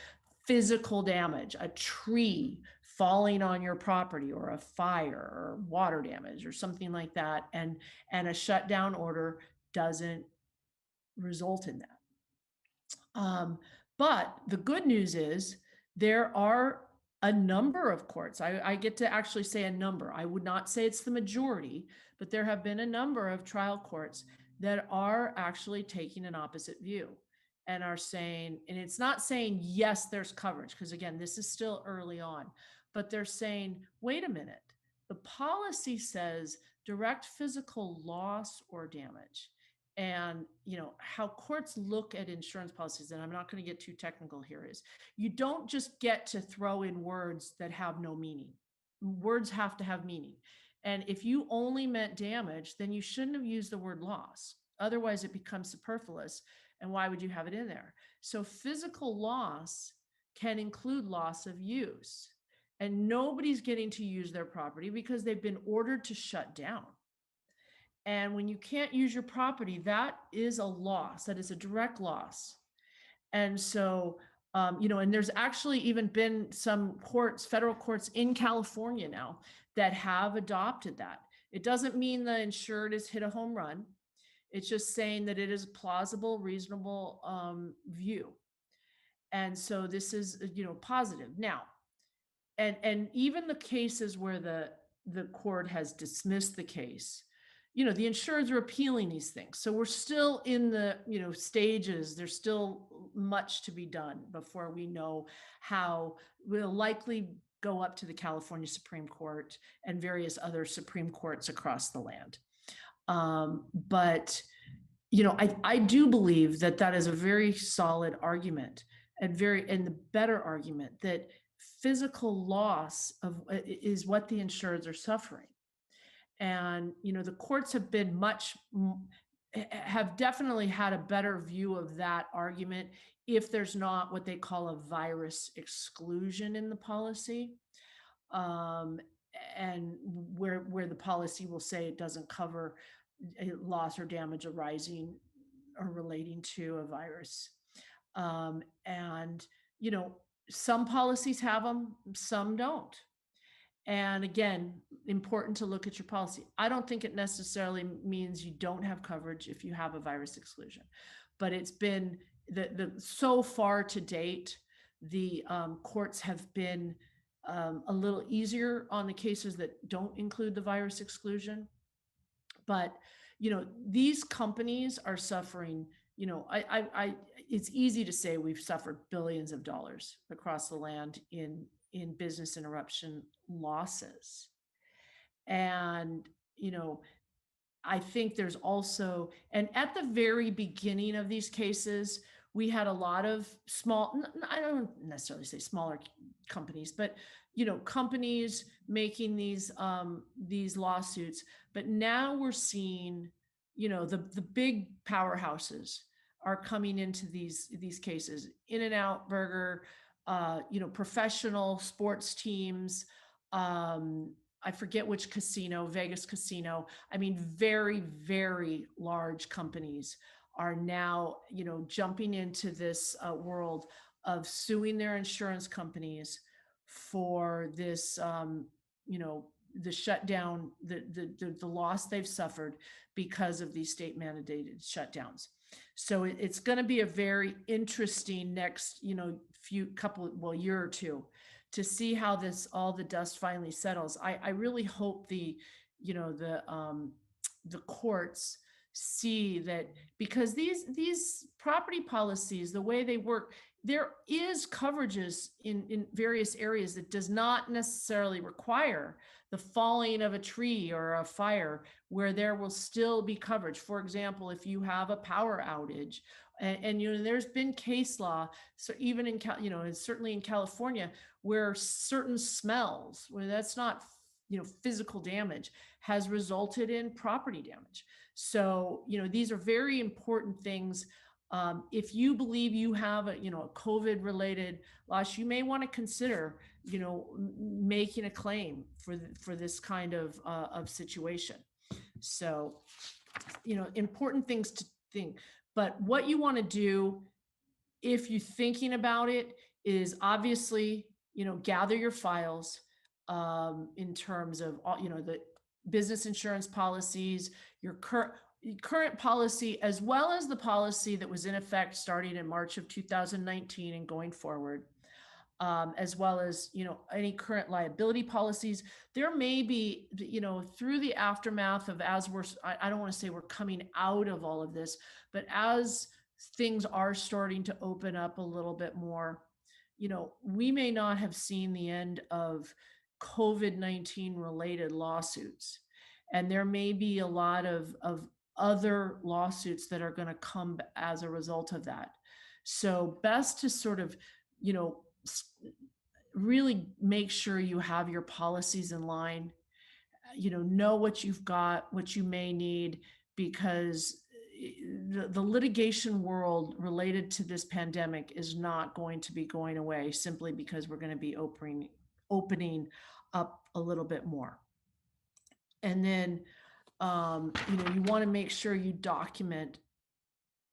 physical damage, a tree falling on your property, or a fire, or water damage, or something like that. And a shutdown order doesn't result in that. But the good news is there are a number of courts. I get to actually say a number. I would not say it's the majority, but there have been a number of trial courts that are actually taking an opposite view and are saying, and it's not saying, yes, there's coverage, because again, this is still early on, but they're saying, wait a minute, the policy says direct physical loss or damage. And how courts look at insurance policies, and I'm not going to get too technical here, is you don't just get to throw in words that have no meaning. Words have to have meaning. And if you only meant damage, then you shouldn't have used the word loss. Otherwise it becomes superfluous. And why would you have it in there? So physical loss can include loss of use, and nobody's getting to use their property because they've been ordered to shut down. And when you can't use your property, that is a loss. That is a direct loss. And so, and there's actually even been some courts, federal courts in California now, that have adopted that. It doesn't mean the insured has hit a home run. It's just saying that it is a plausible, reasonable view. And so this is, positive. Now, and even the cases where the court has dismissed the case, the insureds are appealing these things. So we're still in the, stages. There's still much to be done before we know how. We'll likely go up to the California Supreme Court and various other Supreme Courts across the land. But, I do believe that is a very solid argument, and the better argument, that physical loss is what the insureds are suffering. And, the courts have been have definitely had a better view of that argument if there's not what they call a virus exclusion in the policy. And where the policy will say it doesn't cover loss or damage arising or relating to a virus. And, some policies have them, some don't. And again, important to look at your policy. I don't think it necessarily means you don't have coverage if you have a virus exclusion, but it's been so far to date, the courts have been a little easier on the cases that don't include the virus exclusion. But, these companies are suffering, it's easy to say we've suffered billions of dollars across the land in business interruption losses. And, I think there's also, and at the very beginning of these cases, we had a lot of small, I don't necessarily say smaller companies, but, companies making these lawsuits. But now we're seeing, the big powerhouses are coming into these cases. In-N-Out Burger, professional sports teams, I forget which casino, Vegas casino. I mean, very, very large companies are now, jumping into this world of suing their insurance companies for this, the shutdown, the loss they've suffered because of these state mandated shutdowns. So it's going to be a very interesting next, year or two, to see how all the dust finally settles. I really hope the courts see that, because these property policies, the way they work, there is coverages in various areas that does not necessarily require the falling of a tree or a fire, where there will still be coverage. For example, if you have a power outage, and there's been case law, so even in certainly in California, where certain smells, where that's not physical damage, has resulted in property damage. So these are very important things. If you believe you have a COVID related loss, you may want to consider making a claim for this kind of situation. So, important things to think. But what you want to do, if you're thinking about it, is obviously, gather your files in terms of all, the business insurance policies, your current policy, as well as the policy that was in effect starting in March of 2019 and going forward, as well as, any current liability policies. There may be, through the aftermath of, as I don't want to say we're coming out of all of this, but as things are starting to open up a little bit more, we may not have seen the end of COVID-19 related lawsuits. And there may be a lot of other lawsuits that are going to come as a result of that. So best to sort of, really make sure you have your policies in line, know what you've got, what you may need, because the litigation world related to this pandemic is not going to be going away simply because we're going to be opening up a little bit more. And then, you want to make sure you document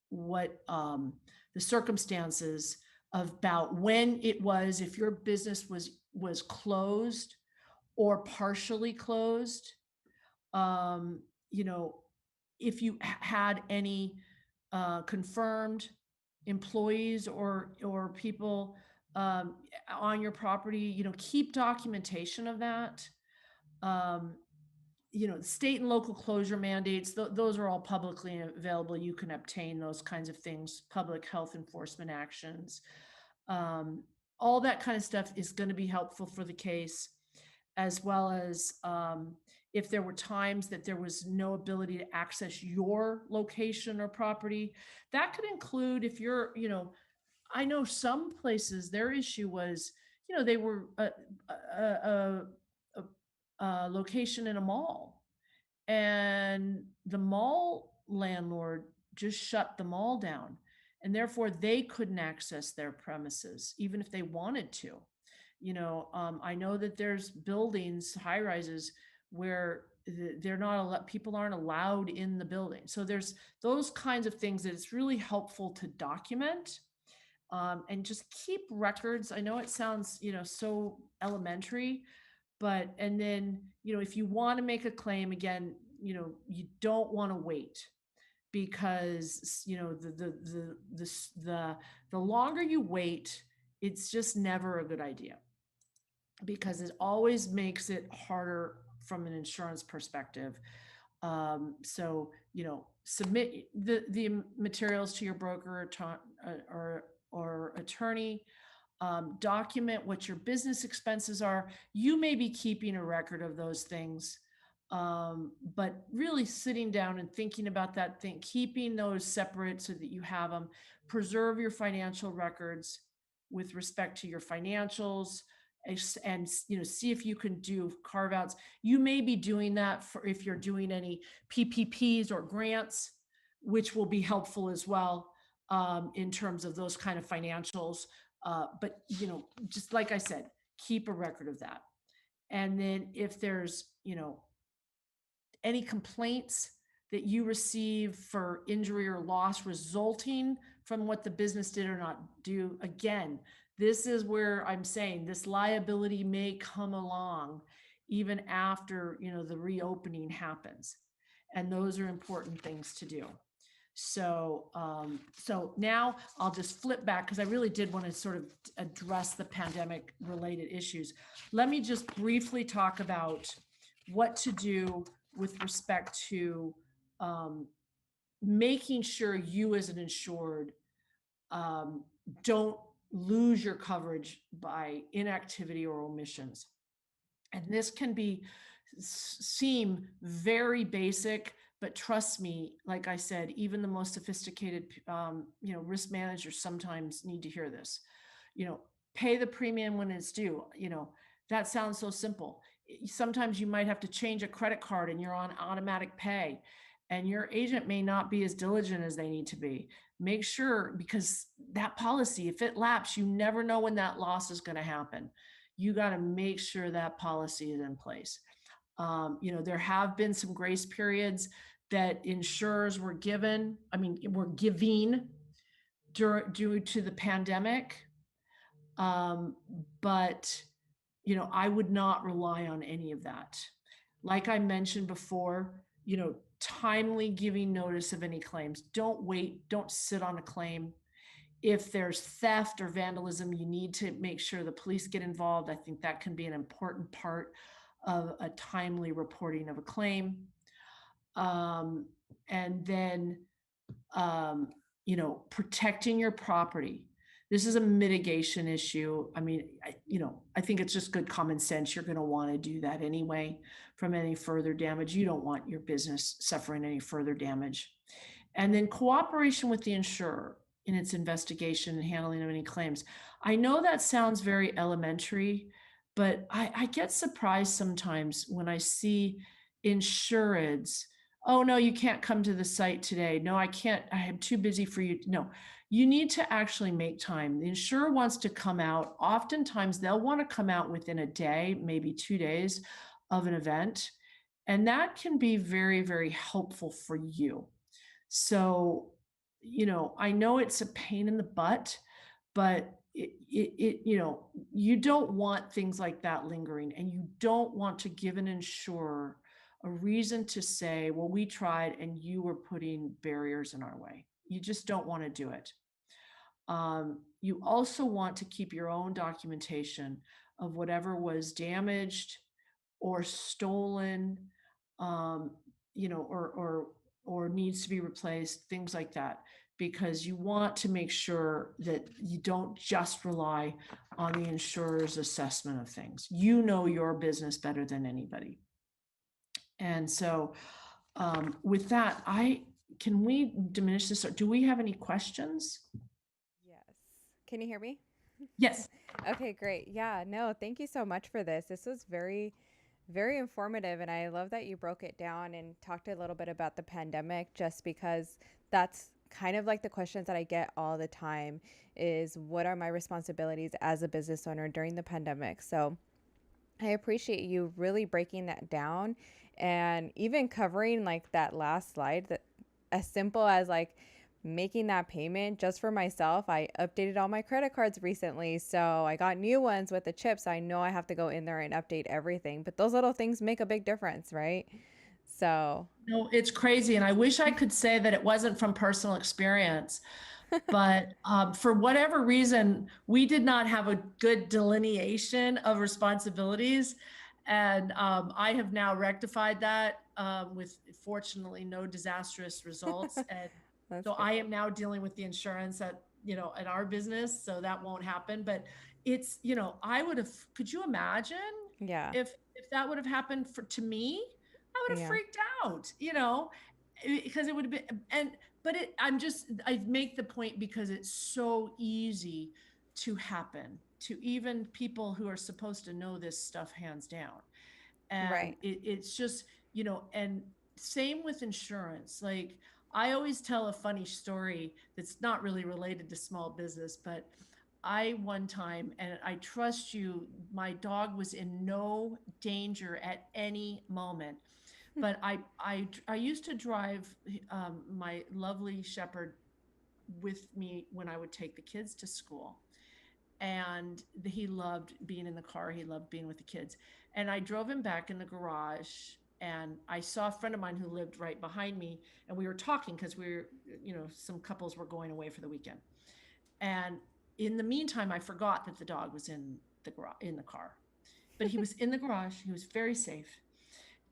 what the circumstances about when it was, if your business was closed or partially closed, if you had any confirmed employees or people on your property, keep documentation of that. State and local closure mandates, those are all publicly available. You can obtain those kinds of things, public health enforcement actions. All that kind of stuff is going to be helpful for the case, as well as if there were times that there was no ability to access your location or property. That could include if you're, I know some places their issue was, they were a location in a mall, and the mall landlord just shut the mall down, and therefore they couldn't access their premises even if they wanted to. I know that there's buildings, high rises, where they're not people aren't allowed in the building. So there's those kinds of things that it's really helpful to document, and just keep records. I know it sounds, so elementary, but, and then, if you want to make a claim, again, you don't want to wait, because, the longer you wait, it's just never a good idea, because it always makes it harder from an insurance perspective. So, submit the materials to your broker or attorney. Document what your business expenses are. You may be keeping a record of those things, but really sitting down and thinking about that thing, keeping those separate so that you have them. Preserve your financial records with respect to your financials, and see if you can do carve outs. You may be doing that for if you're doing any PPPs or grants, which will be helpful as well, in terms of those kind of financials. But, just like I said, keep a record of that. And then if there's, any complaints that you receive for injury or loss resulting from what the business did or not do, again, this is where I'm saying this liability may come along even after, the reopening happens. And those are important things to do. So, so now I'll just flip back, because I really did want to sort of address the pandemic related issues. Let me just briefly talk about what to do with respect to making sure you as an insured don't lose your coverage by inactivity or omissions. And this can seem very basic, but trust me, like I said, even the most sophisticated, risk managers sometimes need to hear this. Pay the premium when it's due. That sounds so simple. Sometimes you might have to change a credit card and you're on automatic pay, and your agent may not be as diligent as they need to be. Make sure, because that policy, if it lapses, you never know when that loss is going to happen. you got to make sure that policy is in place. There have been some grace periods that insurers were giving due to the pandemic. But, I would not rely on any of that. Like I mentioned before, timely giving notice of any claims. Don't wait, don't sit on a claim. If there's theft or vandalism, you need to make sure the police get involved. I think that can be an important part of a timely reporting of a claim. And then, protecting your property. This is a mitigation issue. I mean, I think it's just good common sense. You're going to want to do that anyway from any further damage. You don't want your business suffering any further damage. And then cooperation with the insurer in its investigation and handling of any claims. I know that sounds very elementary, but I get surprised sometimes when I see insureds. Oh, no, you can't come to the site today. No, I can't. I am too busy for you. No, you need to actually make time. The insurer wants to come out. Oftentimes they'll want to come out within a day, maybe 2 days of an event. And that can be very, very helpful for you. So, I know it's a pain in the butt, but you don't want things like that lingering, and you don't want to give an insurer a reason to say, well, we tried and you were putting barriers in our way. You just don't want to do it. You also want to keep your own documentation of whatever was damaged or stolen, or needs to be replaced, things like that, because you want to make sure that you don't just rely on the insurer's assessment of things. You know your business better than anybody. And so with that, can we diminish this? Or do we have any questions? Yes. Can you hear me? Yes. Okay, great. Yeah, no, thank you so much for this. This was very, very informative. And I love that you broke it down and talked a little bit about the pandemic, just because that's kind of like the questions that I get all the time is, what are my responsibilities as a business owner during the pandemic? So I appreciate you really breaking that down, and even covering like that last slide, that as simple as like making that payment just for myself. I updated all my credit cards recently, so I got new ones with the chips. I know I have to go in there and update everything, but those little things make a big difference, right? So No, it's crazy. And I wish I could say that it wasn't from personal experience, but for whatever reason, we did not have a good delineation of responsibilities. And I have now rectified that with fortunately no disastrous results. And so good. I am now dealing with the insurance at our business. So that won't happen. But it's, could you imagine Yeah. if that would have happened to me? I would have freaked out, because it would have been, I make the point because it's so easy to happen to even people who are supposed to know this stuff hands down. And Right. it's just, and same with insurance. Like, I always tell a funny story that's not really related to small business, but one time, and I trust you, my dog was in no danger at any moment. But I used to drive my lovely shepherd with me when I would take the kids to school. And he loved being in the car. He loved being with the kids. And I drove him back in the garage, and I saw a friend of mine who lived right behind me, and we were talking because some couples were going away for the weekend. And in the meantime, I forgot that the dog was in the car, but he was in the garage. He was very safe.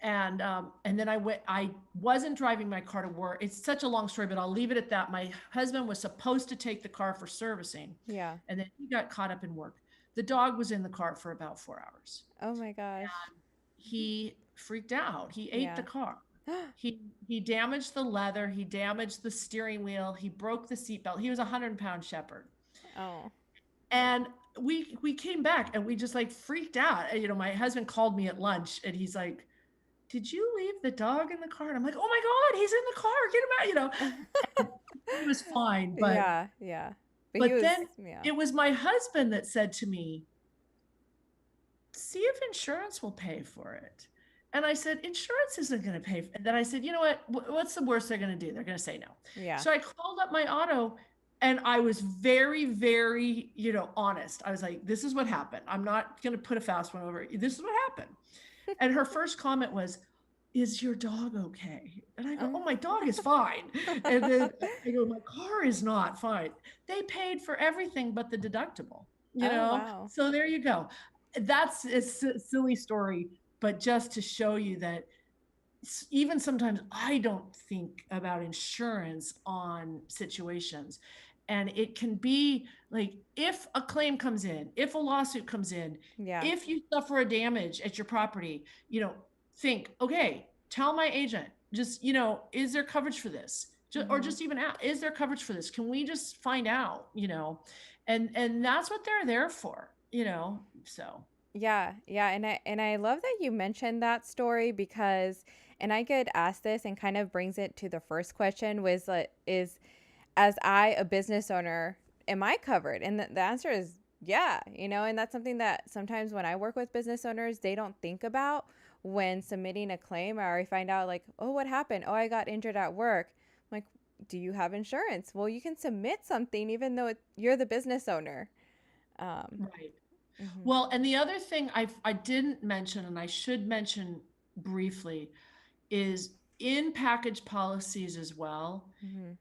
And then I wasn't driving my car to work. It's such a long story, but I'll leave it at that. My husband was supposed to take the car for servicing. Yeah. And then he got caught up in work. The dog was in the car for about 4 hours. Oh my gosh. And he freaked out. He ate the car. He damaged the leather. He damaged the steering wheel. He broke the seatbelt. He was a 100-pound shepherd. Oh. And we came back and we just like freaked out. My husband called me at lunch and he's like, did you leave the dog in the car? And I'm like, oh my God, he's in the car. Get him out, It was fine. But yeah. But then it was my husband that said to me, see if insurance will pay for it. And I said, insurance isn't going to pay. And then I said, you know what? What's the worst they're going to do? They're going to say no. Yeah. So I called up my auto and I was very, very, honest. I was like, this is what happened. I'm not going to put a fast one over. This is what happened. And her first comment was, is your dog okay? And I go, oh, my dog is fine. And then I go, my car is not fine. They paid for everything but the deductible, Oh, wow. So there you go. That's a silly story, but just to show you that even sometimes I don't think about insurance on situations. And it can be like, if a claim comes in, if a lawsuit comes in, Yeah. if you suffer a damage at your property, think, okay, tell my agent, just, is there coverage for this? Or just even ask, is there coverage for this? Can we just find out, and that's what they're there for, so. Yeah, yeah, and I love that you mentioned that story because, and I get asked this and kind of brings it to the first question was like, is as a business owner, am I covered? And the answer is yeah, and that's something that sometimes when I work with business owners, they don't think about when submitting a claim, or I find out like, oh, what happened? Oh, I got injured at work. I'm like, do you have insurance? Well, you can submit something even though you're the business owner. Right. Mhm. Well, and the other thing I didn't mention, and I should mention briefly, is in package policies as well. Mhm.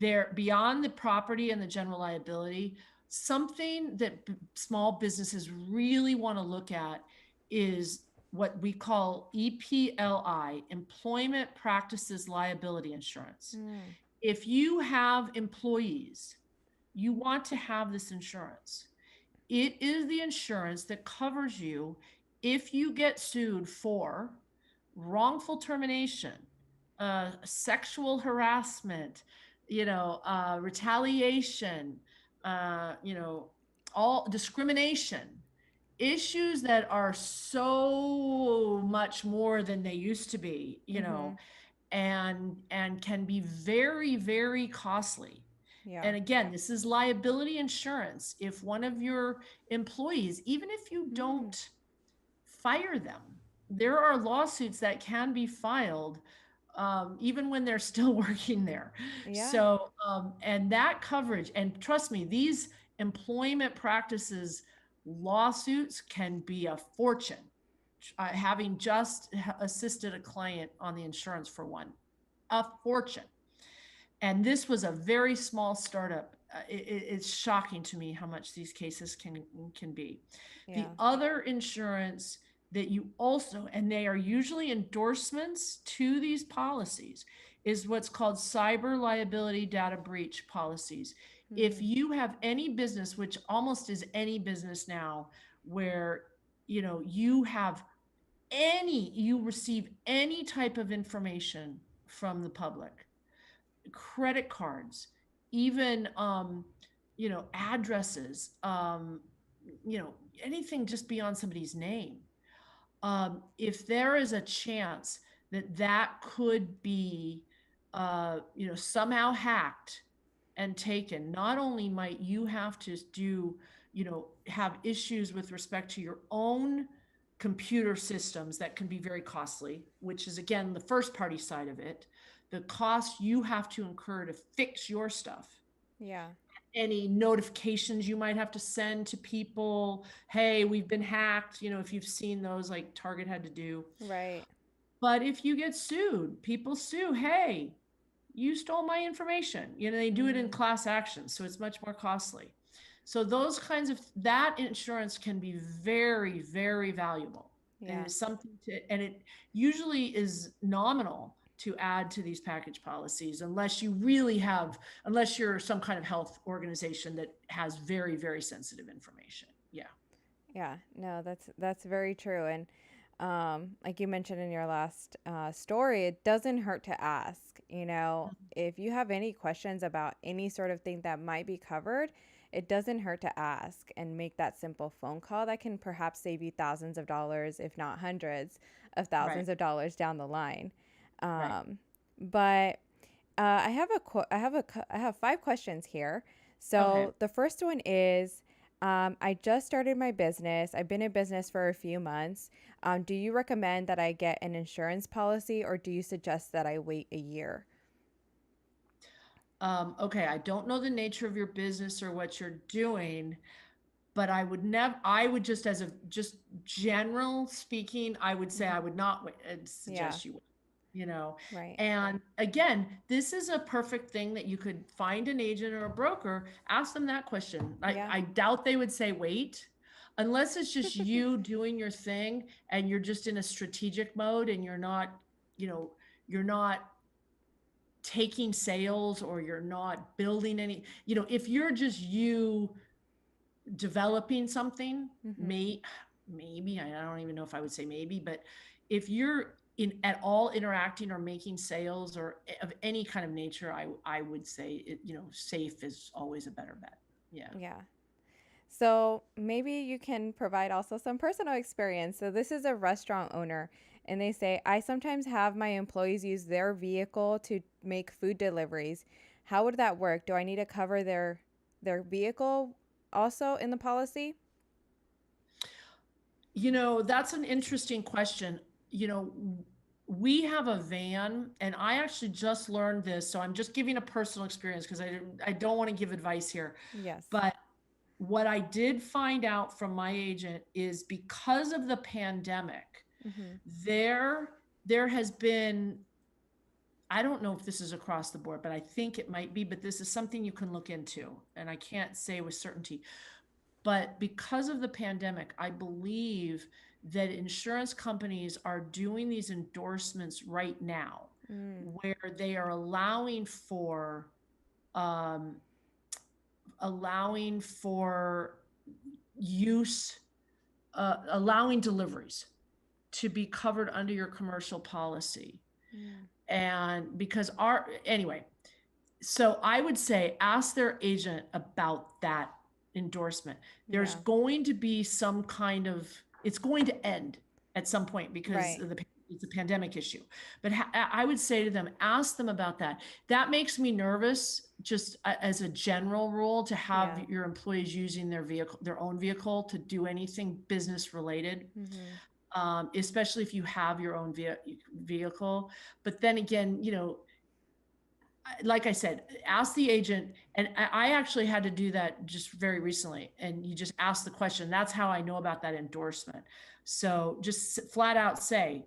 They're beyond the property and the general liability. Something that small businesses really want to look at is what we call EPLI, Employment Practices Liability Insurance. Mm. If you have employees, you want to have this insurance. It is the insurance that covers you if you get sued for wrongful termination, sexual harassment, retaliation, all discrimination, issues that are so much more than they used to be, Mhm. and can be very, very costly. Yeah. And again, this is liability insurance. If one of your employees, even if you Mm. don't fire them, there are lawsuits that can be filed even when they're still working there. Yeah. So, and that coverage, and trust me, these employment practices lawsuits can be a fortune. Having just assisted a client on the insurance for one, a fortune. And this was a very small startup. It's shocking to me how much these cases can be. The Yeah. other insurance that you also, and they are usually endorsements to these policies, is what's called cyber liability data breach policies. If Mm. you have any business, which almost is any business now, where you receive any type of information from the public, credit cards, even addresses, anything just beyond somebody's name. If there is a chance that that could be somehow hacked and taken, not only might you have to have issues with respect to your own computer systems that can be very costly, which is again the first party side of it, the cost you have to incur to fix your stuff, Yeah. any notifications you might have to send to people, hey, we've been hacked, if you've seen those, like Target had to do. Right. But if you get sued, people sue, hey, you stole my information, they do it in Mm. class actions, so it's much more costly. So those kinds of, that insurance can be very, very valuable. And Yeah. it's something and it usually is nominal to add to these package policies, unless you're some kind of health organization that has very, very sensitive information. Yeah. Yeah. No, that's very true. And like you mentioned in your last story, it doesn't hurt to ask. If you have any questions about any sort of thing that might be covered, it doesn't hurt to ask and make that simple phone call that can perhaps save you thousands of dollars, if not hundreds of Right. thousands of dollars down the line. Right. But I have 5 questions here. Okay. So the first one is, I just started my business. I've been in business for a few months. Do you recommend that I get an insurance policy, or do you suggest that I wait a year? Okay, I don't know the nature of your business or what you're doing, but I would never, I would just as a just general speaking, I would say I would not wait, I'd Yeah, suggest you, you know. right. And again, this is a perfect thing that you could find an agent or a broker, ask them that question. Yeah. I doubt they would say wait, unless it's just you doing your thing and you're just in a strategic mode and you're not, you know, you're not taking sales or you're not building any, you know, if you're just you developing something, Mm-hmm. maybe, I don't even know if I would say maybe, but if you're in at all interacting or making sales or of any kind of nature, I would say it, you know, safe is always a better bet. Yeah. Yeah. So maybe you can provide also some personal experience. So this is a restaurant owner, and they say, I sometimes have my employees use their vehicle to make food deliveries. How would that work? Do I need to cover their vehicle also in the policy? You know, that's an interesting question. You know, we have a van, and I actually just learned this, so I'm just giving a personal experience because I don't want to give advice here. Yes. But what I did find out from my agent is because of the pandemic, Mm-hmm. there there has been, I don't know if this is across the board, but I think it might be, but this is something you can look into, and I can't say with certainty. But because of the pandemic, I believe that insurance companies are doing these endorsements right now Mm. where they are um, allowing for use, allowing deliveries to be covered under your commercial policy. Mm. And because our, anyway, so I would say ask their agent about that endorsement. There's Yeah. going to be some kind of, it's going to end at some point because Right. of it's a pandemic issue. But I would say to them, ask them about that. That makes me nervous, just as a general rule, to have Yeah. your employees using their vehicle, their own vehicle, to do anything business related. Mm-hmm. Especially if you have your own vehicle. But then again, you know, like I said, ask the agent. And I actually had to do that just very recently. And you just ask the question. That's how I know about that endorsement. So just flat out say,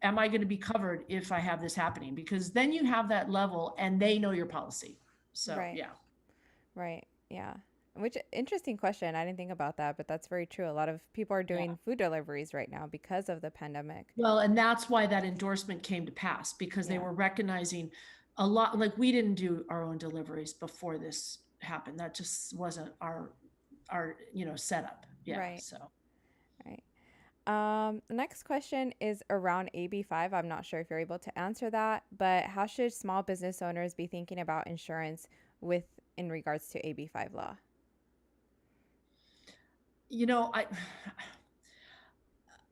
am I going to be covered if I have this happening? Because then you have that level and they know your policy. So Right. yeah. Right. Yeah. Which interesting question. I didn't think about that, but that's very true. A lot of people are Yeah. doing food deliveries right now because of the pandemic. Well, and that's why that endorsement came to pass, because they Yeah. were recognizing a lot, like we didn't do our own deliveries before this happened. That just wasn't our, you know, setup. Yeah. Right. So Right. The next question is around AB5. I'm not sure if you're able to answer that, but how should small business owners be thinking about insurance with in regards to AB5 law? you know,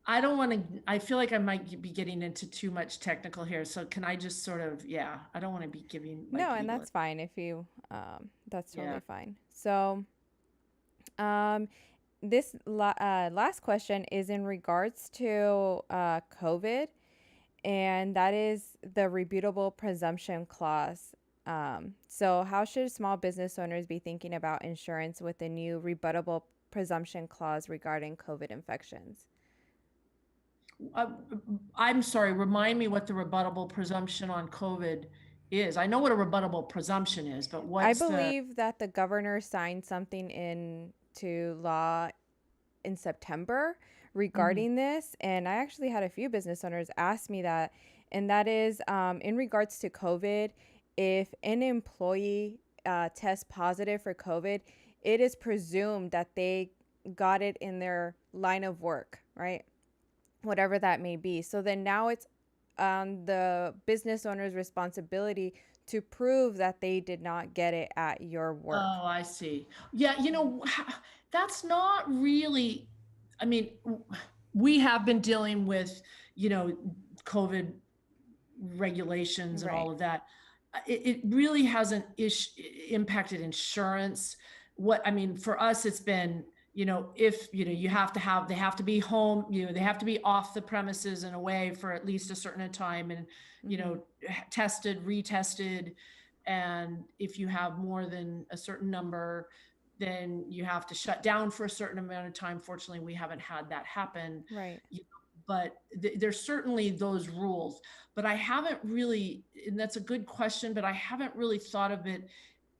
I don't want to, I feel like I might be getting into too much technical here. So can I just sort of, yeah, I don't want to be giving like No, and legal. that's fine if you that's Yeah. totally fine. So, um this last question is in regards to COVID, and that is the rebutable presumption clause. So, how should small business owners be thinking about insurance with the new rebuttable presumption clause regarding COVID infections? Uh, I'm sorry, remind me what the rebuttable presumption on COVID is. I know what a rebuttable presumption is, but I what's the, believe that the governor signed something into law in September mhm. regarding this. And I actually had a few business owners ask me that. And that is in regards to COVID, if an employee tests positive for COVID, it is presumed that they got it in their line of work, right? Whatever that may be. So then now it's the business owner's responsibility to prove that they did not get it at your work. Oh, I see. Yeah, you know, that's not really, I mean, we have been dealing with, you know, COVID regulations and Right. all of that. It really hasn't impacted insurance. What, I mean, for us, it's been, if, you have to have, they have to be home, they have to be off the premises and away for at least a certain time and, tested, retested. And if you have more than a certain number, then you have to shut down for a certain amount of time. Fortunately, we haven't had that happen. Right. But there's certainly those rules, but I haven't really, and that's a good question, but I haven't really thought of it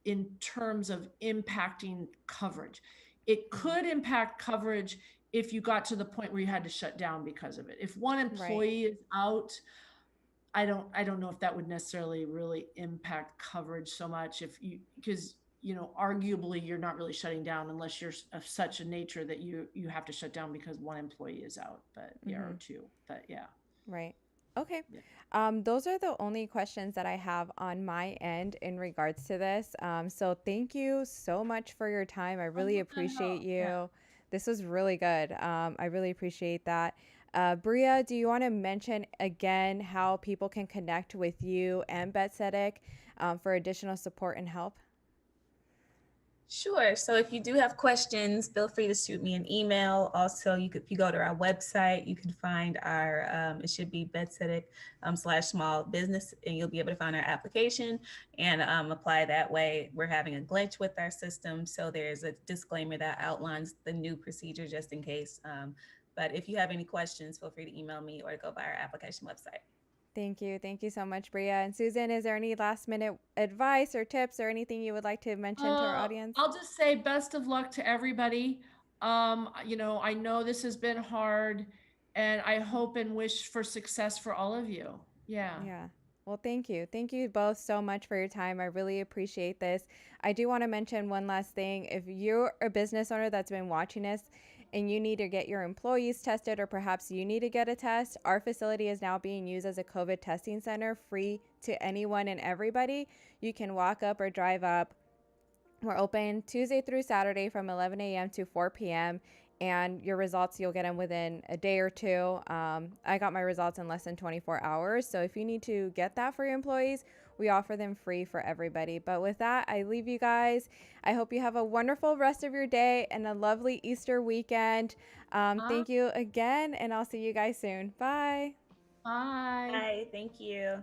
in terms of impacting coverage. It could impact coverage if you got to the point where you had to shut down because of it. If one employee is out, I don't know if that would necessarily really impact coverage so much because arguably you're not really shutting down unless you're of such a nature that you have to shut down because one employee is out, but or two, but yeah. Right. Okay. Yeah. Those are the only questions that I have on my end in regards to this. So thank you so much for your time. I really appreciate you. Yeah. This was really good. I really appreciate that. Bria, do you want to mention again how people can connect with you and Betsetic for additional support and help? Sure. So if you do have questions, feel free to shoot me an email. Also, if you go to our website, you can find our, it should be Betsetic /small business, and you'll be able to find our application and apply that way. We're having a glitch with our system. So there's a disclaimer that outlines the new procedure just in case. But if you have any questions, feel free to email me or go by our application website. Thank you. Thank you so much, Bria. And Susan, is there any last minute advice or tips or anything you would like to mention to our audience? I'll just say best of luck to everybody. I know this has been hard, and I hope and wish for success for all of you. Yeah. Yeah. Well, thank you. Thank you both so much for your time. I really appreciate this. I do want to mention one last thing. If you're a business owner that's been watching us and you need to get your employees tested, or perhaps you need to get a test, our facility is now being used as a COVID testing center, free to anyone and everybody. You can walk up or drive up. We're open Tuesday through Saturday from 11 a.m. to 4 p.m. And your results, you'll get them within a day or two. I got my results in less than 24 hours. So if you need to get that for your employees, we offer them free for everybody. But with that, I leave you guys. I hope you have a wonderful rest of your day and a lovely Easter weekend. Thank you again, and I'll see you guys soon. Bye. Bye. Bye. Thank you.